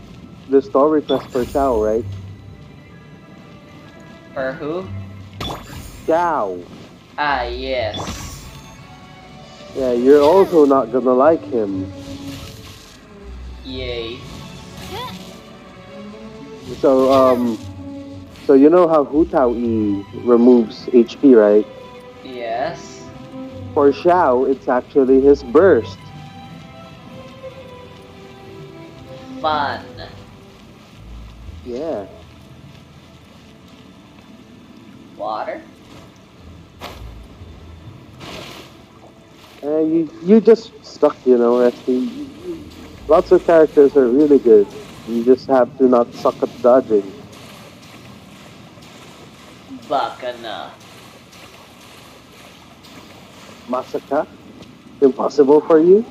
the story quest for Shao, right? For who? Shao. Ah, yes. Yeah, you're also not gonna like him. Yay. So you know how Hu Tao E removes HP, right? Yes. For Shao, it's actually his burst. Fun. Yeah. Water? And you just stuck, you know, Rusty. Lots of characters are really good. You just have to not suck at dodging. Bacana. Masaka? Impossible for you?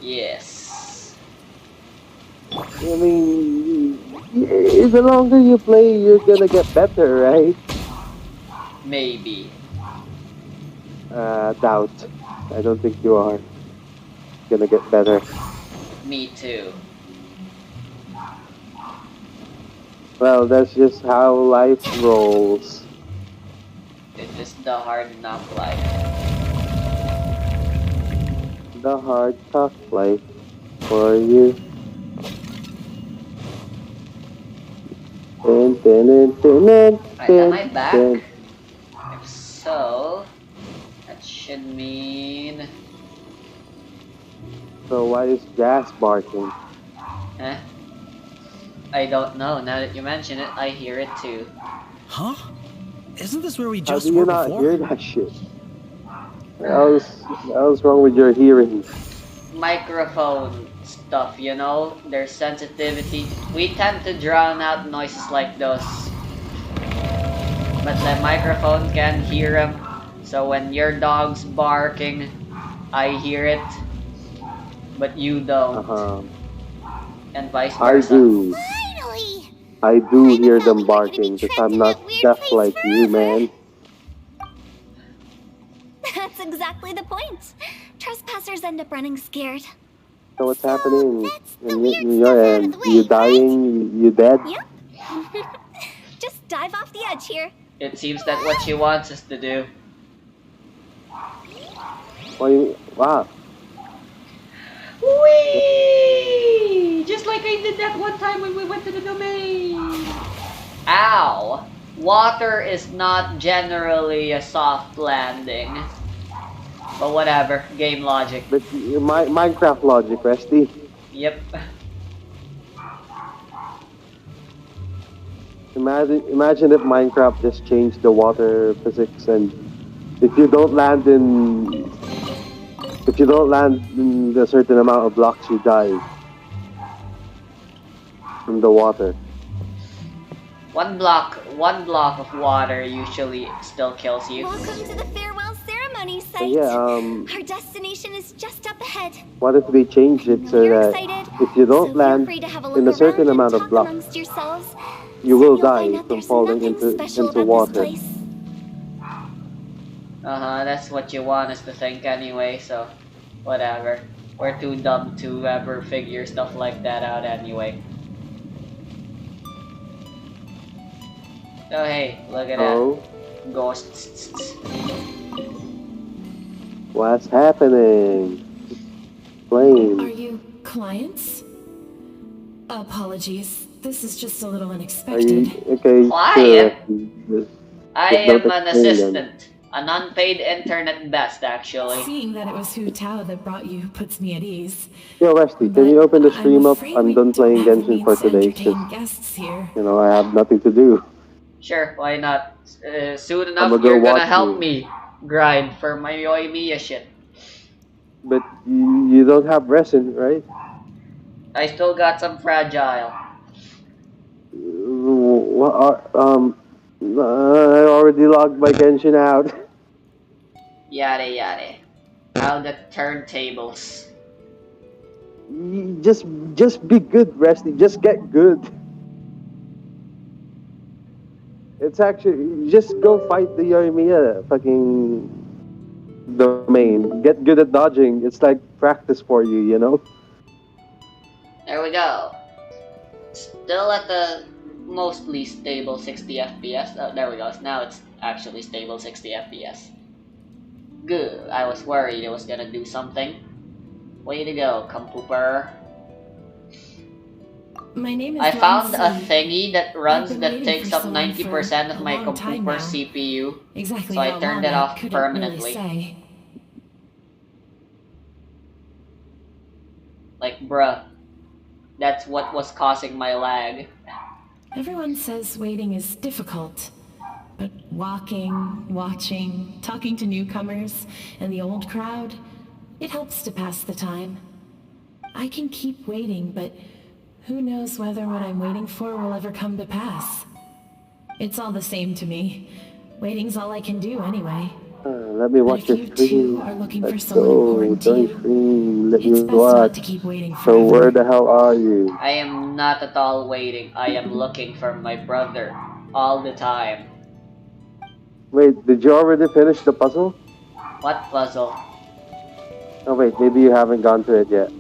Yes. I mean, the longer you play, you're gonna get better, right? Maybe. Doubt. I don't think you are gonna get better. Me too. Well, that's just how life rolls. It is the hard knock life. The hard, tough life for you. Right, am I back? If so, that should mean... So why is Jazz barking? Huh? I don't know. Now that you mention it, I hear it too. Huh? Isn't this where we How just do you were not before? hear that shit? How's wrong with your hearing? Microphone stuff, you know? Their sensitivity. We tend to drown out noises like those. But the microphone can hear them. So when your dog's barking, I hear it. But you don't. And vice versa. I do. Finally! I do Kinda hear felt them like we're gonna be barking because trapped I'm in not that weird deaf place like you, man. That's exactly the point. Trespassers end up running scared. So what's happening? that's the In weird your stuff out of end? the You way, dying? You dead? Yep. Just dive off the edge here. It seems that what she wants us to do. Wow. Whee! Just like I did that one time when we went to the domain. Ow! Water is not generally a soft landing. But whatever, game logic. But Minecraft logic, Rusty. Yep. Imagine if Minecraft just changed the water physics, and if you don't land in if you don't land in a certain amount of blocks, you die from the water. One block of water usually still kills you. Welcome to the farewell ceremony But site. yeah, Our destination is just up ahead. what if they changed I it know so you're that excited, if you so don't feel land free to have a in look a certain around and amount of talk blocks, amongst yourselves. you Soon will you'll find die out from there's falling nothing special into about this water. place. That's what you want us to think anyway, so whatever. We're too dumb to ever figure stuff like that out anyway. Oh hey, look at Oh, that. Ghosts. what's happening? Are Explain. you clients? Apologies. This is just a little Are unexpected. you okay? Sure. Quiet? I Just don't am an explain them. assistant. An unpaid intern at best, actually. Seeing that it was Hu Tao that brought you puts me at ease. Yo, Rusty, can But you open the I'm stream up? afraid I'm we done don't playing have the Genshin for means to today because, entertain guests here. I have nothing to do. Sure, why not? Soon I'm enough, gonna go you're gonna watch help you. me grind for my Yoimiya shit. But you don't have resin, right? I still got some fragile. What are, I already logged my Genshin out. Yada yada. I'll get turntables. Just be good, Rusty. Just get good. It's actually just go fight the Yoimiya fucking domain. Get good at dodging. It's like practice for you, you know? There we go. Still at the mostly stable 60 FPS. Oh, there we go. Now it's actually stable 60 FPS. Good. I was worried it was gonna do something. Way to go, Compooper. My name is I found a Lancy. thingy that runs been that waiting takes for up someone 90% for of a my long time Compooper now. CPU. Exactly So I how turned long it off couldn't permanently. Really say. Like, bruh. That's what was causing my lag. Everyone says waiting is difficult, but walking, watching, talking to newcomers and the old crowd, it helps to pass the time. I can keep waiting, but who knows whether what I'm waiting for will ever come to pass. It's all the same to me. Waiting's all I can do anyway. Let me But watch if your you too stream. are looking for Let's someone go. important to Join you, stream. Let me it's best not watch. to keep waiting So where forever. the hell are you? I am not at all waiting. I am looking for my brother. All the time. Wait, did you already finish the puzzle? What puzzle? Oh wait, maybe you haven't gone to it yet.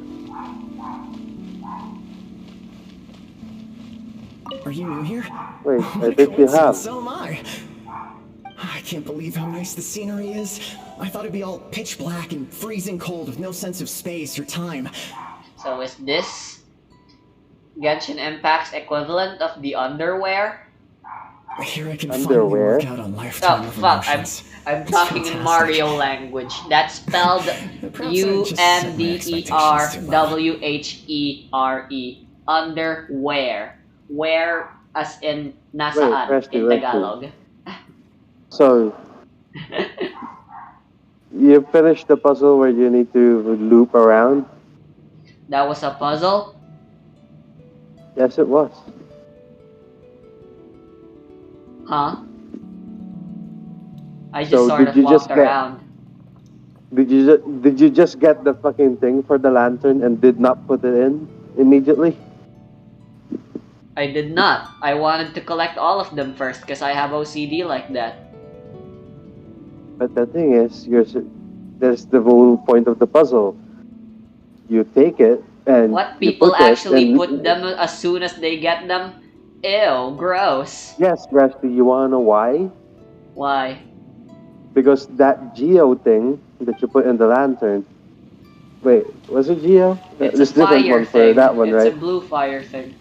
Are you new here? Wait, What I a think you have. coincidence, so am I. I can't believe how nice the scenery is. I thought it'd be all pitch black and freezing cold with no sense of space or time. So is this Genshin Impact's equivalent of the underwear? Here I can Underwear? finally work out on lifetime Oh of fuck, emotions. I'm It's talking in fantastic. Mario language. That's spelled Perhaps I just set my expectations too UNDERWHERE. Underwear. Wear as in Wait, nasaan Rusty, in Rusty. Tagalog. So, you finished the puzzle where you need to loop around? That was a puzzle? Yes, it was. Huh? I just So sort did of you walked just get- around. Did you just get the fucking thing for the lantern and did not put it in immediately? I did not. I wanted to collect all of them first because I have OCD like that. But the thing is, there's the whole point of the puzzle. You take it and What, you people put it actually and- put them as soon as they get them? Ew, gross. Yes, Rusty, you wanna know why? Why? Because that Geo thing that you put in the lantern. Wait, was it Geo? It's There's a different fire one for thing. that one, It's right? a blue fire thing.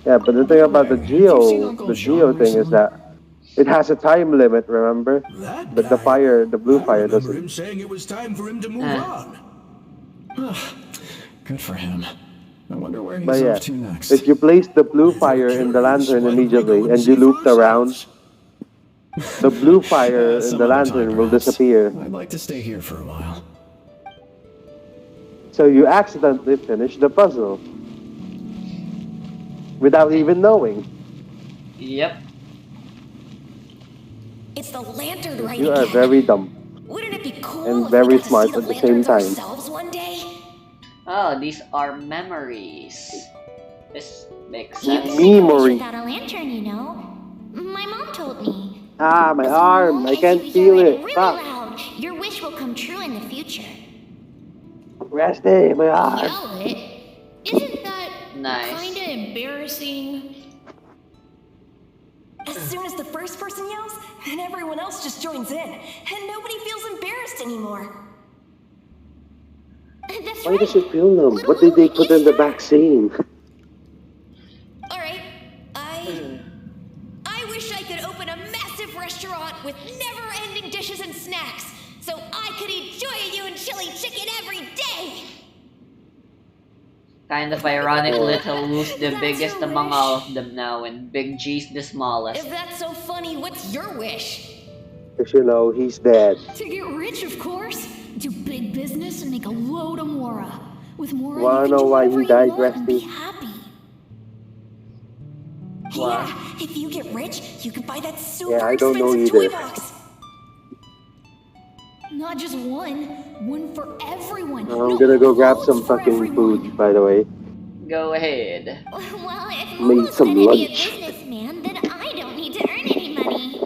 Yeah, but the thing about the Have you seen Uncle Geo John thing is recently? that it has a time limit, remember? That But the guy, blue I fire remember doesn't. him saying it was time for him to move on. Good for him. I wonder where But he's yeah, off to next. if you place the blue If you're fire in the curious, lantern why don't we go immediately and and you see for looped around, ourselves? the blue fire in Some the other time, lantern will perhaps. disappear. I'd like to stay here for a while. So you accidentally finish the puzzle without even knowing. Yep. It's the lantern right You are again. very dumb Wouldn't it be cool and if we very got to see smart the at the same lanterns time. ourselves one day? Oh, these are memories. This makes You sense. can make a wish Memory. without a lantern, you know. My mom told me. Ah, my As arm. long I as can't you feel yell it. really Fuck. loud, your wish will come true in the future. Rusty, my arm. Yell it? Isn't that Nice. kinda embarrassing? As soon as the first person yells, and everyone else just joins in, and nobody feels embarrassed anymore. That's Why right. does it feel numb? Little What did they Lou, put you in the start. vaccine? Alright, I wish I could open a massive restaurant with never-ending dishes and snacks, so I could enjoy you and chili chicken every day! Kind of ironic, Oh. Little Lou's the That's biggest your among wish? all of them now, and Big G's the smallest. If that's so funny, what's your wish? Because you know, he's dead. To get rich, of course. Do big business and make a load of Mora. With Mora, Wanna you can know do why whatever he you died, want and be Rusty? happy. Wow. Yeah, if you get rich, you can buy that super Yeah, I don't know expensive toy either. box. Not just one. One for everyone. I'm No, gonna go grab loads some for fucking everyone. food, by the way. Go ahead. Well, if Made Momo's some gonna be a lunch. businessman, then I don't need to earn any money.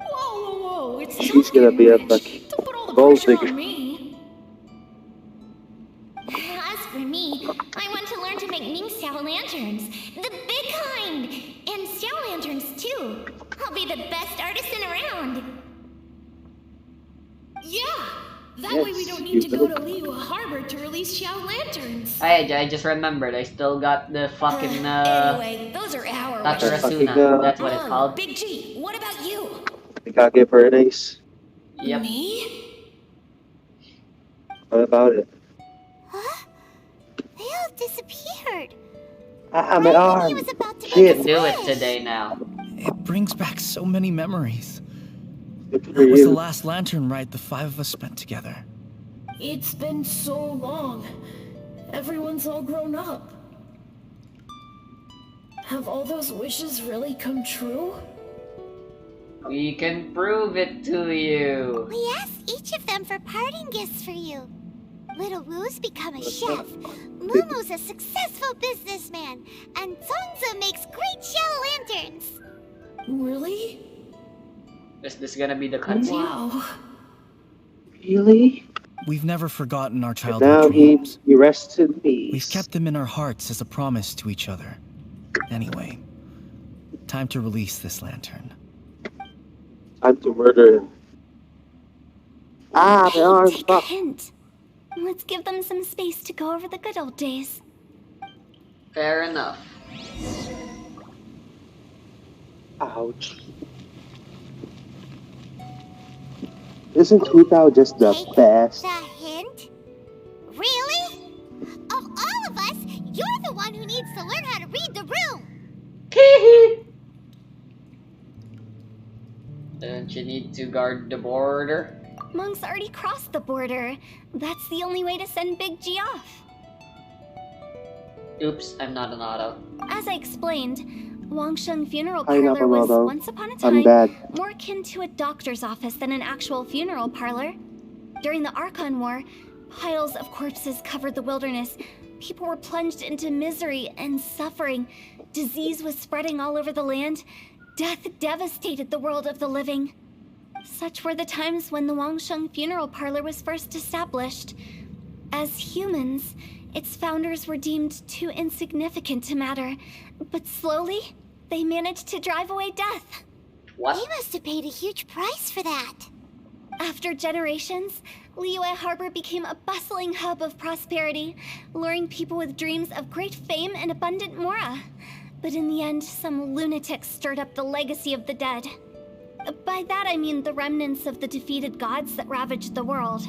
Whoa. It's She's tough gonna getting be a rich. fucking Don't put all the gold pressure digger. on me. As for me, I want to learn to make Ning-Xiao lanterns. The big kind! And Xiao lanterns, too. I'll be the best artisan around. Yeah. That way we Yes, don't you need to go do. to Liyue Harbor to release Xiao lanterns. I just remembered, I still got the fucking, Anyway, those are our wishes. Fucking, Tatarasuna. That's what it's called. Big G, what about you? Ikage Paradise. Yep. Me? What about it? Huh? They all disappeared. Ah, my Right when arm. he was about to You Shit. can do it today now. It brings back so many memories. Good for That was the you. last lantern ride the five of us spent together. It's been so long. Everyone's all grown up. Have all those wishes really come true? We can prove it to you. We asked each of them for parting gifts for you. Little Wu's become a chef. Momo's a successful businessman. And Zonzo makes great shell lanterns. Really? Is this gonna be the cutscene? Wow. Really? We've never forgotten our And childhood now dreams. he rests in peace. We've kept them in our hearts as a promise to each other. Anyway, time to release this lantern. Time to murder him. Ah, my arm. Take a Fuck. hint. Let's give them some space to go over the good old days. Fair enough. Ouch. Isn't Hutao just the Take best? the hint? Really? Of all of us, you're the one who needs to learn how to read the room. Don't you need to guard the border? Monk's already crossed the border. That's the only way to send Big G off. Oops, I'm not an auto. As I explained, Wangsheng Funeral Pineapple Parlor was Auto. once upon a I'm time bad. more akin to a doctor's office than an actual funeral parlor. During the Archon War, piles of corpses covered the wilderness. People were plunged into misery and suffering. Disease was spreading all over the land. Death devastated the world of the living. Such were the times when the Wangsheng Funeral Parlor was first established. As humans, its founders were deemed too insignificant to matter, but slowly, they managed to drive away death. What? They must have paid a huge price for that. After generations, Liyue Harbor became a bustling hub of prosperity, luring people with dreams of great fame and abundant mora. But in the end, some lunatics stirred up the legacy of the dead. By that I mean the remnants of the defeated gods that ravaged the world.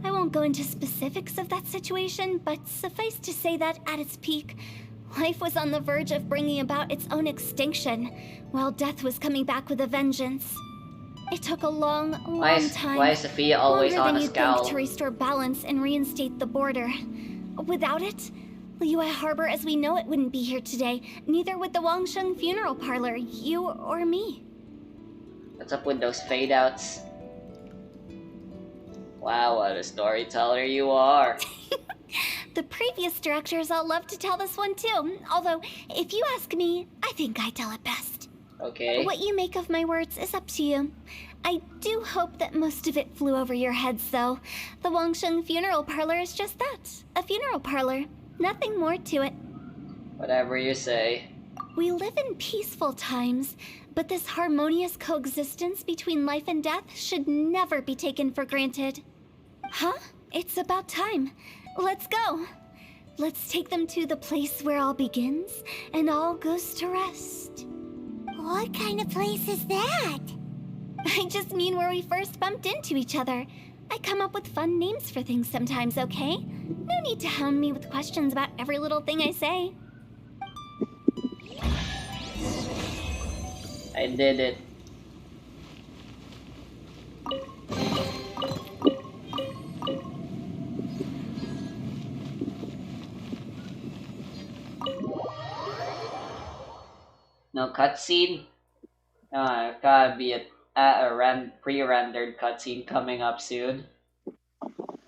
I won't go into specifics of that situation, but suffice to say that at its peak, life was on the verge of bringing about its own extinction, while death was coming back with a vengeance. It took a long time. Why is Sophia always longer on than a you'd scowl? think to restore balance and reinstate the border. Without it, Liyue Harbor as we know it wouldn't be here today. Neither would the Wangsheng Funeral Parlor, you or me. What's up with those fade outs? Wow, what a storyteller you are. The previous directors all love to tell this one too. Although, if you ask me, I think I tell it best. Okay. What you make of my words is up to you. I do hope that most of it flew over your heads, though. The Wangsheng Funeral Parlor is just that. A funeral parlor. Nothing more to it. Whatever you say. We live in peaceful times, but this harmonious coexistence between life and death should never be taken for granted. Huh? It's about time. Let's go. Let's take them to the place where all begins and all goes to rest. What kind of place is that? I just mean where we first bumped into each other. I come up with fun names for things sometimes, okay? No need to hound me with questions about every little thing I say. I did it. No cutscene? Gotta be a pre-rendered cutscene coming up soon.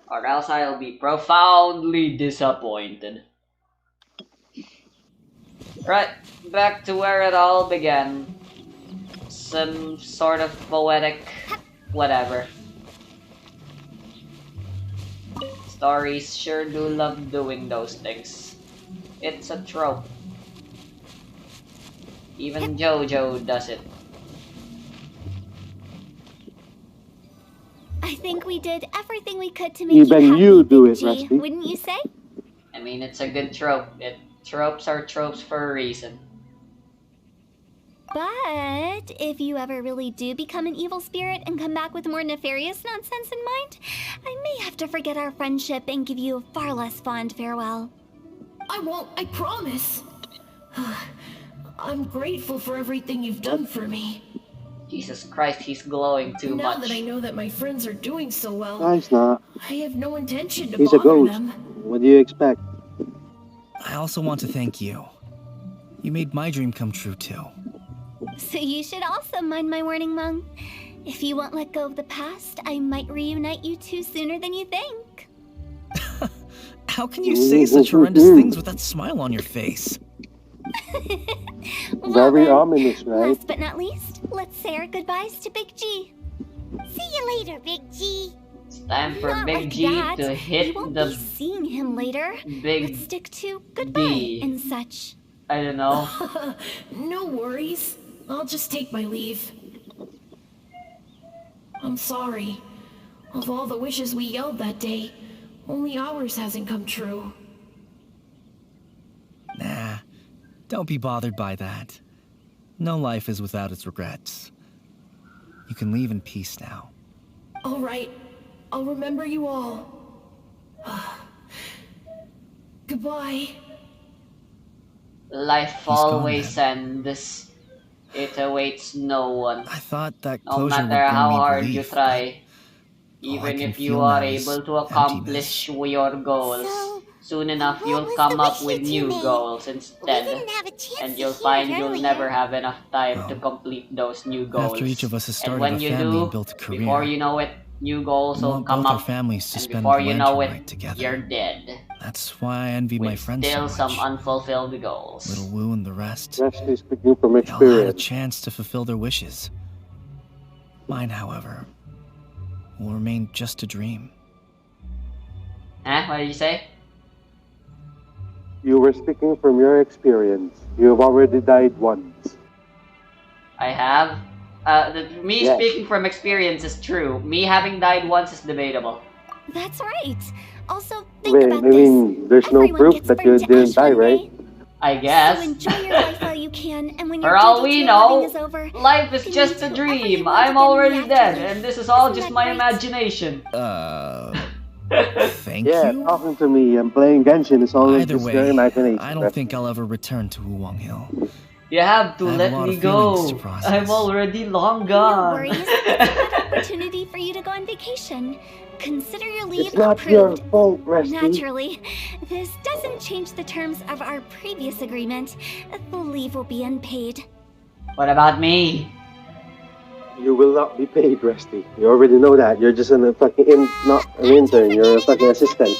Or else I'll be profoundly disappointed. Right, back to where it all began. Some sort of poetic whatever. Stories sure do love doing those things. It's a trope. Even JoJo does it. I think we did everything we could to make you Even happy, you do Big it, G, Rusty. wouldn't you say? I mean, it's a good trope. Tropes are tropes for a reason. But if you ever really do become an evil spirit and come back with more nefarious nonsense in mind, I may have to forget our friendship and give you a far less fond farewell. I won't, I promise. I'm grateful for everything you've done for me. Jesus Christ, he's glowing too Now much. that I know that my friends are doing so well, No, he's not. I have no intention to He's a bother ghost. them. What do you expect? I also want to thank you. You made my dream come true, too. So you should also mind my warning, Mung. If you won't let go of the past, I might reunite you two sooner than you think. How can you say such horrendous things with that smile on your face? Well Very then, ominous, right? last but not least, let's say our goodbyes to Big G. See you later, Big G. It's time for Not Big like G that. to You hit won't the be seeing him later. big Let's stick to goodbye D. and such. I don't know. No worries. I'll just take my leave. I'm sorry. Of all the wishes we yelled that day, only ours hasn't come true. Nah, don't be bothered by that. No life is without its regrets. You can leave in peace now. All right. I'll remember you all. Goodbye. Life gone always ends. It awaits no one. I thought that No closure would matter bring how me hard relief, you try. all I Even can if you feel are now is able to accomplish your goals, So, soon enough what you'll was come the up wish with that you new made? goals We instead. didn't have a chance And to you'll hear find it you'll earlier. never have enough time to Oh. complete those new goals. After each of us has And started when a you family do, and built a career, before you know it, new goals we will want come both our up. families to And spend before the you know lantern it, night together. you're dead. That's why I envy my With friends so still much. some unfulfilled goals. Little Wu and the rest. Rusty speaking from They all had a experience. chance to fulfill their wishes. Mine, however, will remain just a dream. Huh? What did you say? You were speaking from your experience. You have already died once. I have. Me Yes. speaking from experience is true. Me having died once is debatable. That's right. Also, think Wait, about I mean, there's no Everyone proof gets that you burned to didn't ash die, one right? day. I guess. So enjoy your life while you can, and when your For all duty we to your living know, is over, life is you just can a do whatever you dream. want I'm again in the already dead, afterlife. and this is all Isn't just that my great? imagination. Thank Yeah, you. talking to me and playing Genshin is always Either just your way, imagination. I don't think I'll ever return to Wulong Hill. You have to I have a let lot me of feelings to go. process. I'm already long No gone. worries. It's a good opportunity for you to go on vacation. Consider your leave It's not your approved. fault, Rusty. Naturally, this doesn't change the terms of our previous agreement. The leave will be unpaid. What about me? You will not be paid, Rusty. You already know that. You're just not an intern. You're a fucking assistant.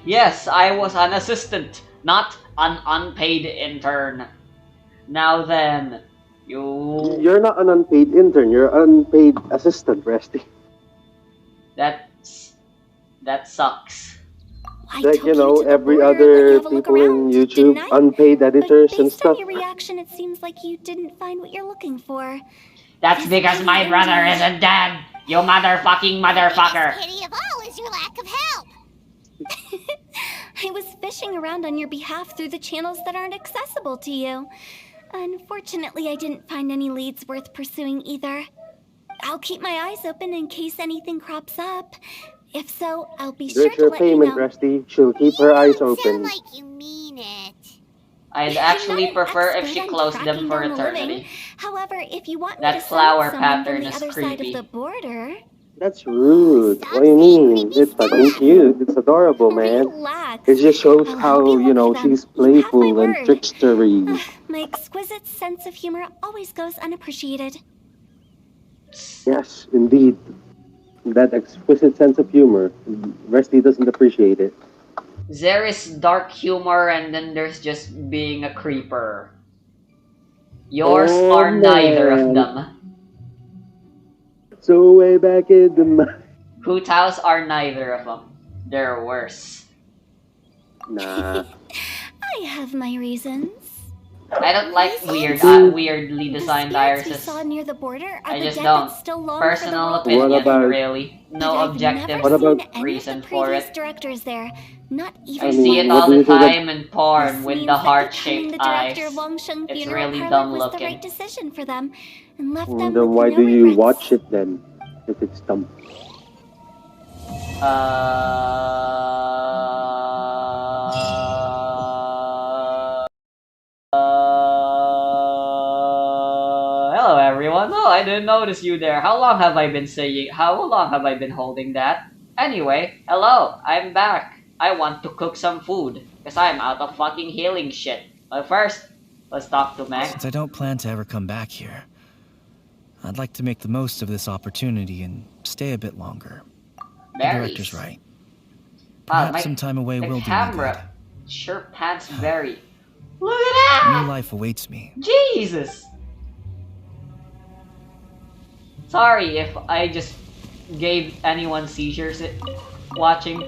Yes, I was an assistant, not an unpaid intern. Now then, You're not an unpaid intern. You're an unpaid assistant, Rusty. that sucks. Like, you know, every other people in YouTube, unpaid editors and Based on stuff. your reaction, it seems like you didn't find what you're looking for. That's because my brother isn't dead. You motherfucking motherfucker. Pity of all is your lack of help. I was fishing around on your behalf through the channels that aren't accessible to you. Unfortunately, I didn't find any leads worth pursuing either. I'll keep my eyes open in case anything crops up. If so, I'll be sure There's to your let you payment, know. Rusty. She'll keep her eyes open. Like you mean it. I'd actually prefer if she closed them for eternity. However, if you want me That to flower summon someone from pattern the is other side of creepy. the border, That's rude. What do you mean? It's fucking cute. It's adorable, man. relax. It just shows I'll help how, you you look know, for them. she's You have my playful and word. trickstery. My exquisite sense of humor always goes unappreciated. Yes, indeed. That exquisite sense of humor. Rusty doesn't appreciate it. There is dark humor and then there's just being a creeper. Yours are neither of them. So way back in the... Putaos are neither of them. They're worse. Nah. I have my reasons. I don't like weirdly designed Spirits we irises. saw near the border are I the just dead don't. that still long Personal for the world. opinion, really. No But objective I've never seen any reason of the for previous it. directors there. Not even I see it what all do the you think of- time in porn This with means the that heart-shaped becoming the eyes. director of Wangsheng It's Funeral really Parlor dumb was the looking. right decision for them, and left them Then with why no do you regrets. watch it then? If it's dumb. Hello everyone. Oh, I didn't notice you there. How long have I been holding that? Anyway, hello, I'm back. I want to cook some food, because I'm out of fucking healing shit. But first, let's talk to Meg. Since I don't plan to ever come back here, I'd like to make the most of this opportunity and stay a bit longer. The director's right. Perhaps some time away will do me good. Camera sure pants very. Look at New that! life awaits me. Jesus! Sorry if I just gave anyone seizures watching.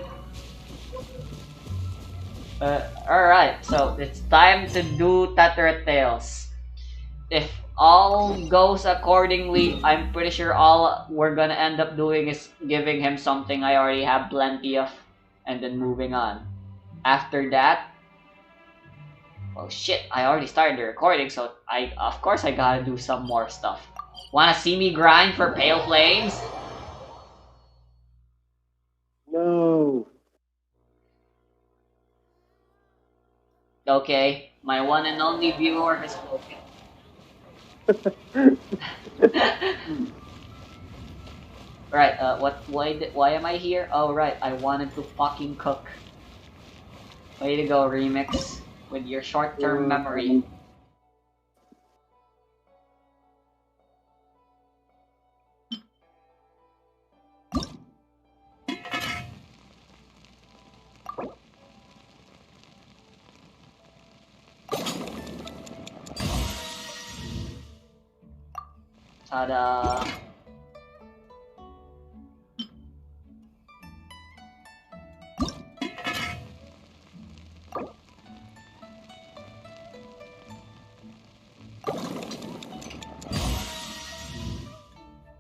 Alright, so it's time to do Tattletales. If all goes accordingly, I'm pretty sure all we're gonna end up doing is giving him something I already have plenty of, and then moving on. After that, well shit, I already started the recording, so of course I gotta do some more stuff. Wanna see me grind for Pale Flames? No. Okay, my one and only viewer has spoken. Right, why am I here? Oh right, I wanted to fucking cook. Way to go, Remix, with your short-term memory. Ta-da!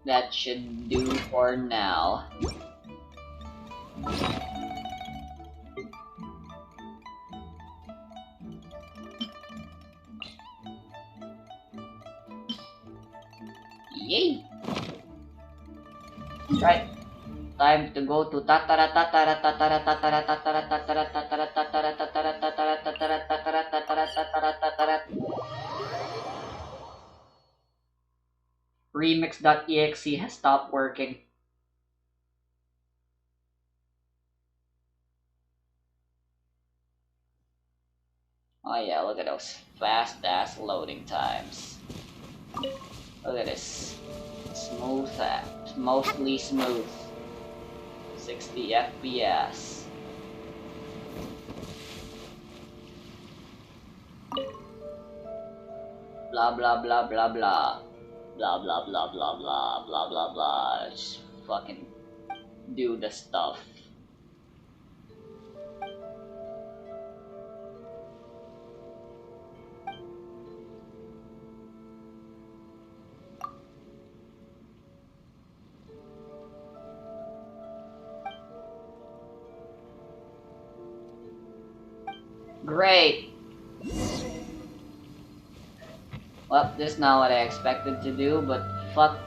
That should do for now. Yay! Right. Time to go to tatara tatara tatara tatara tatara tatara tatara tatara tatara tatara tatara tatara tatara tatara tatara. Remix.exe has stopped working. Oh yeah, look at those fast ass loading times. Look at this. Smooth, mostly smooth. 60 FPS. Blah blah blah blah blah. Blah blah blah blah blah blah blah blah. Just fucking do the stuff. Great! Well, this is not what I expected to do, but fuck.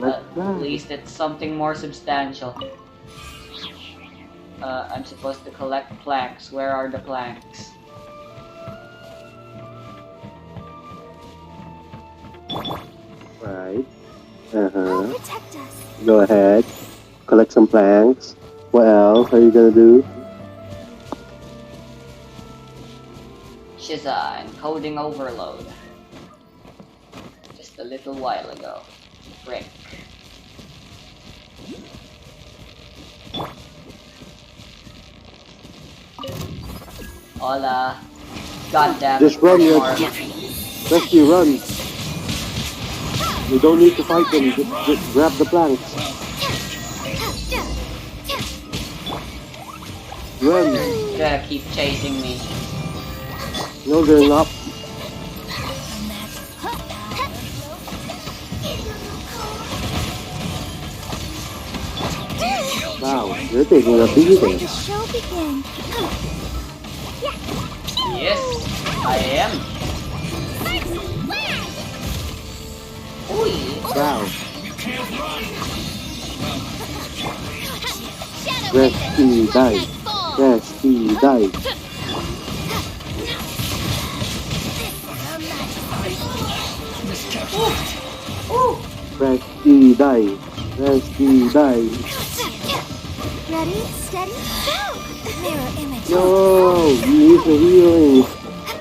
At least it's something more substantial. I'm supposed to collect planks. Where are the planks? Right. Go ahead. Collect some planks. What else are you gonna do? Shiza, encoding overload. Just a little while ago. Frick. Hola. Goddamn. Just run, Rescue, run. You don't need to fight them. Just grab the planks. Run. You're gonna keep chasing me. No, they're not. Wow, you're taking a beating. Yes, I am. Wow. Rescue, die. Rescue, die. Rescue, die. Rescue, die. Ready, steady, go! Mirror image. No, you need the healing.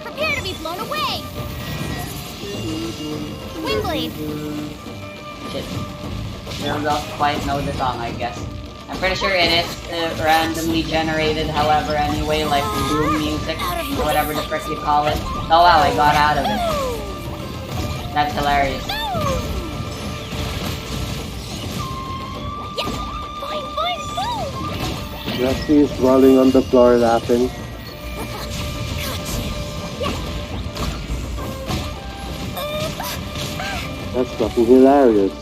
Prepare to be blown away! Windblade! Shit. Still don't quite know the song, I guess. I'm pretty sure it is randomly generated, however, anyway, like doom music, or whatever the frick you call it. Oh wow, I got out of it. That's hilarious. Rusty is rolling on the floor laughing. That's fucking hilarious.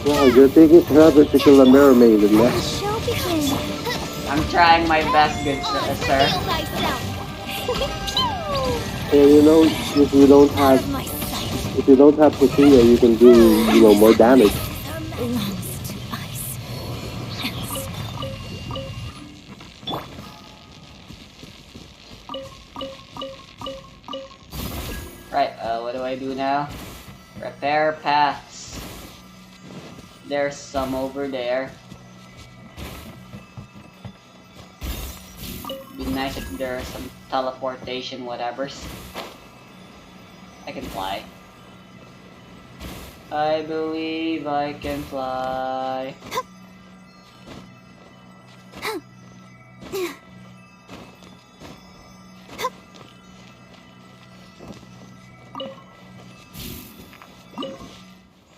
Wow, you're taking forever to kill a mermaid, isn't it? I'm trying my best, good sir. Yeah, you know, if you don't have Sophia, you can do, more damage. Right, what do I do now? Repair paths. There's some over there. Be nice if there's some teleportation whatevers. I can fly. I believe I can fly.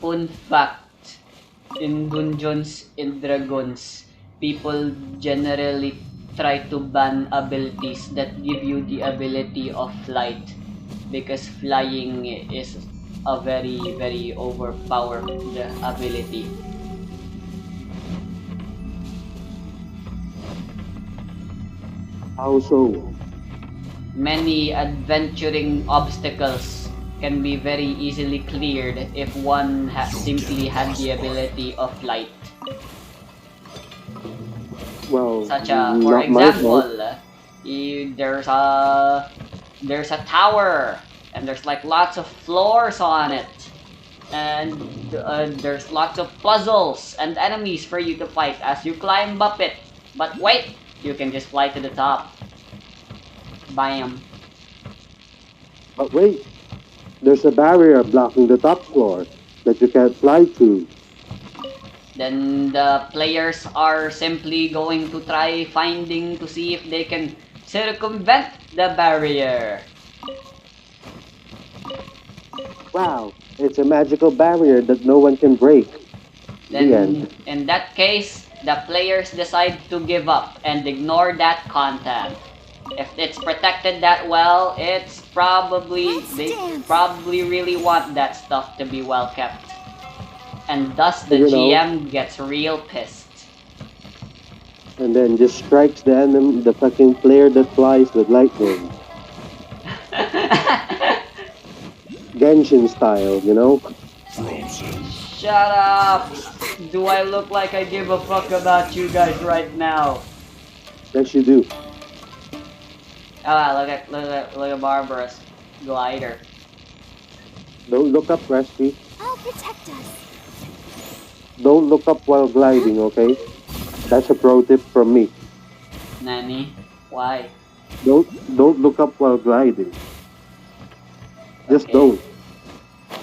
Fun fact, in Dungeons and Dragons, people generally try to ban abilities that give you the ability of flight, because flying is a very, very overpowered ability. How so? Many adventuring obstacles can be very easily cleared if one simply had the ability of light. Well, For not my fault. example, there's a tower and there's like lots of floors on it, and there's lots of puzzles and enemies for you to fight as you climb up it. But wait, you can just fly to the top. Bam. But wait, there's a barrier blocking the top floor that you can't fly to. Then the players are simply going to try finding to see if they can circumvent the barrier. Wow, it's a magical barrier that no one can break. The Then, end. in that case, the players decide to give up and ignore that content. If it's protected that well, it's probably they probably really want that stuff to be well kept. And thus the GM gets real pissed. And then just strikes the fucking player that flies with lightning. Genshin style, you know? Shut up! Do I look like I give a fuck about you guys right now? Yes, you do. Ah, look at Barbara's glider. Don't look up, Rescue. I'll protect us. Don't look up while gliding, okay? That's a pro tip from me. Nani? Why? Don't look up while gliding. Just don't.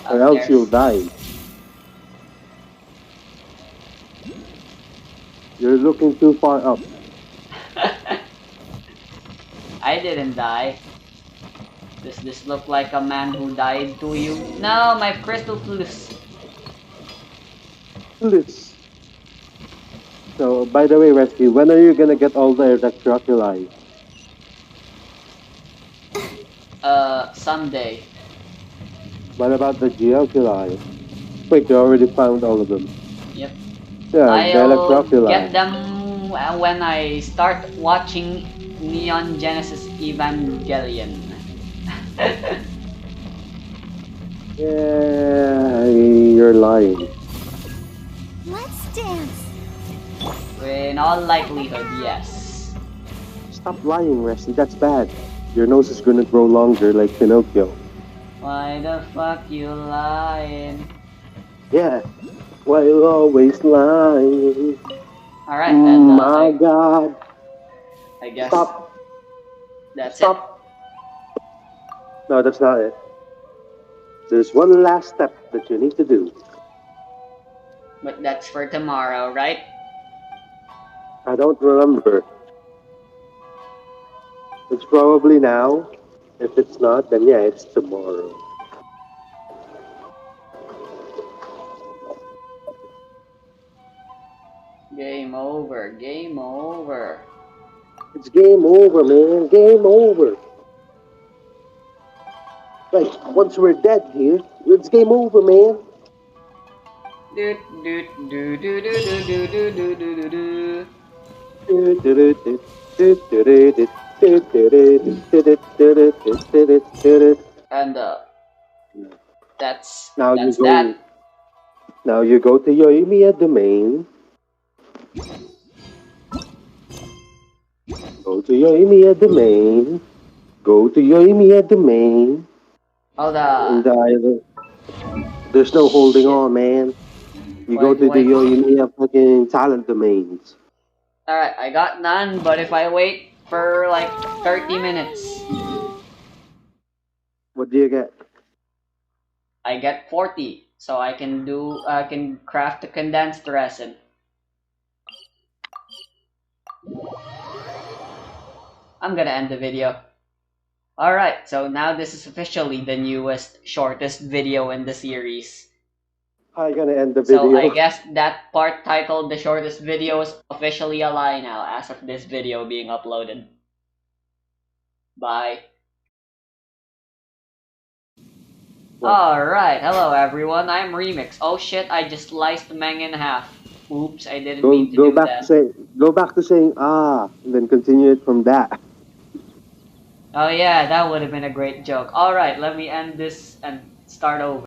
Or else you'll die. You're looking too far up. I didn't die. Does this look like a man who died to you? No, my crystal flutes. So, by the way, Rescue, when are you gonna get all the Electroculi? Someday. What about the Geoculi? Wait, you already found all of them. Yep. Yeah, the I'll Electroculi. get them when I start watching Neon Genesis Evangelion. Yeah, you're lying. Let's dance. In all likelihood, yes. Stop lying, Resty. That's bad. Your nose is gonna grow longer like Pinocchio. Why the fuck you lying? Yeah. Why you always lying? Alright then. My God. I guess. Stop. That's Stop. No, that's not it. There's one last step that you need to do. it. But that's for tomorrow, right? I don't remember. It's probably now. If it's not, then yeah, it's tomorrow. Game over. Game over. It's game over, man. Game over. Like, once we're dead here, it's game over, man. Do do do do do do do do do do do. And that's that. Now you go to your Yoimiya domain. Go to your Yoimiya domain. Go to your Yoimiya domain. Hold on. There's no holding on, man. You go to the Yoimiya fucking talent domains. Alright, I got none, but if I wait for like 30 minutes, what do you get? I get 40, so I can craft a condensed resin. I'm gonna end the video. Alright, so now this is officially the newest, shortest video in the series. How are you gonna end the video? So I guess that part titled the shortest video is officially a lie now as of this video being uploaded. Bye. Alright, hello everyone, I'm Remix. Oh shit, I just sliced Meng in half. Oops, I didn't mean to do that. Go back to saying and then continue it from that. Oh yeah, that would have been a great joke. Alright, let me end this and start over.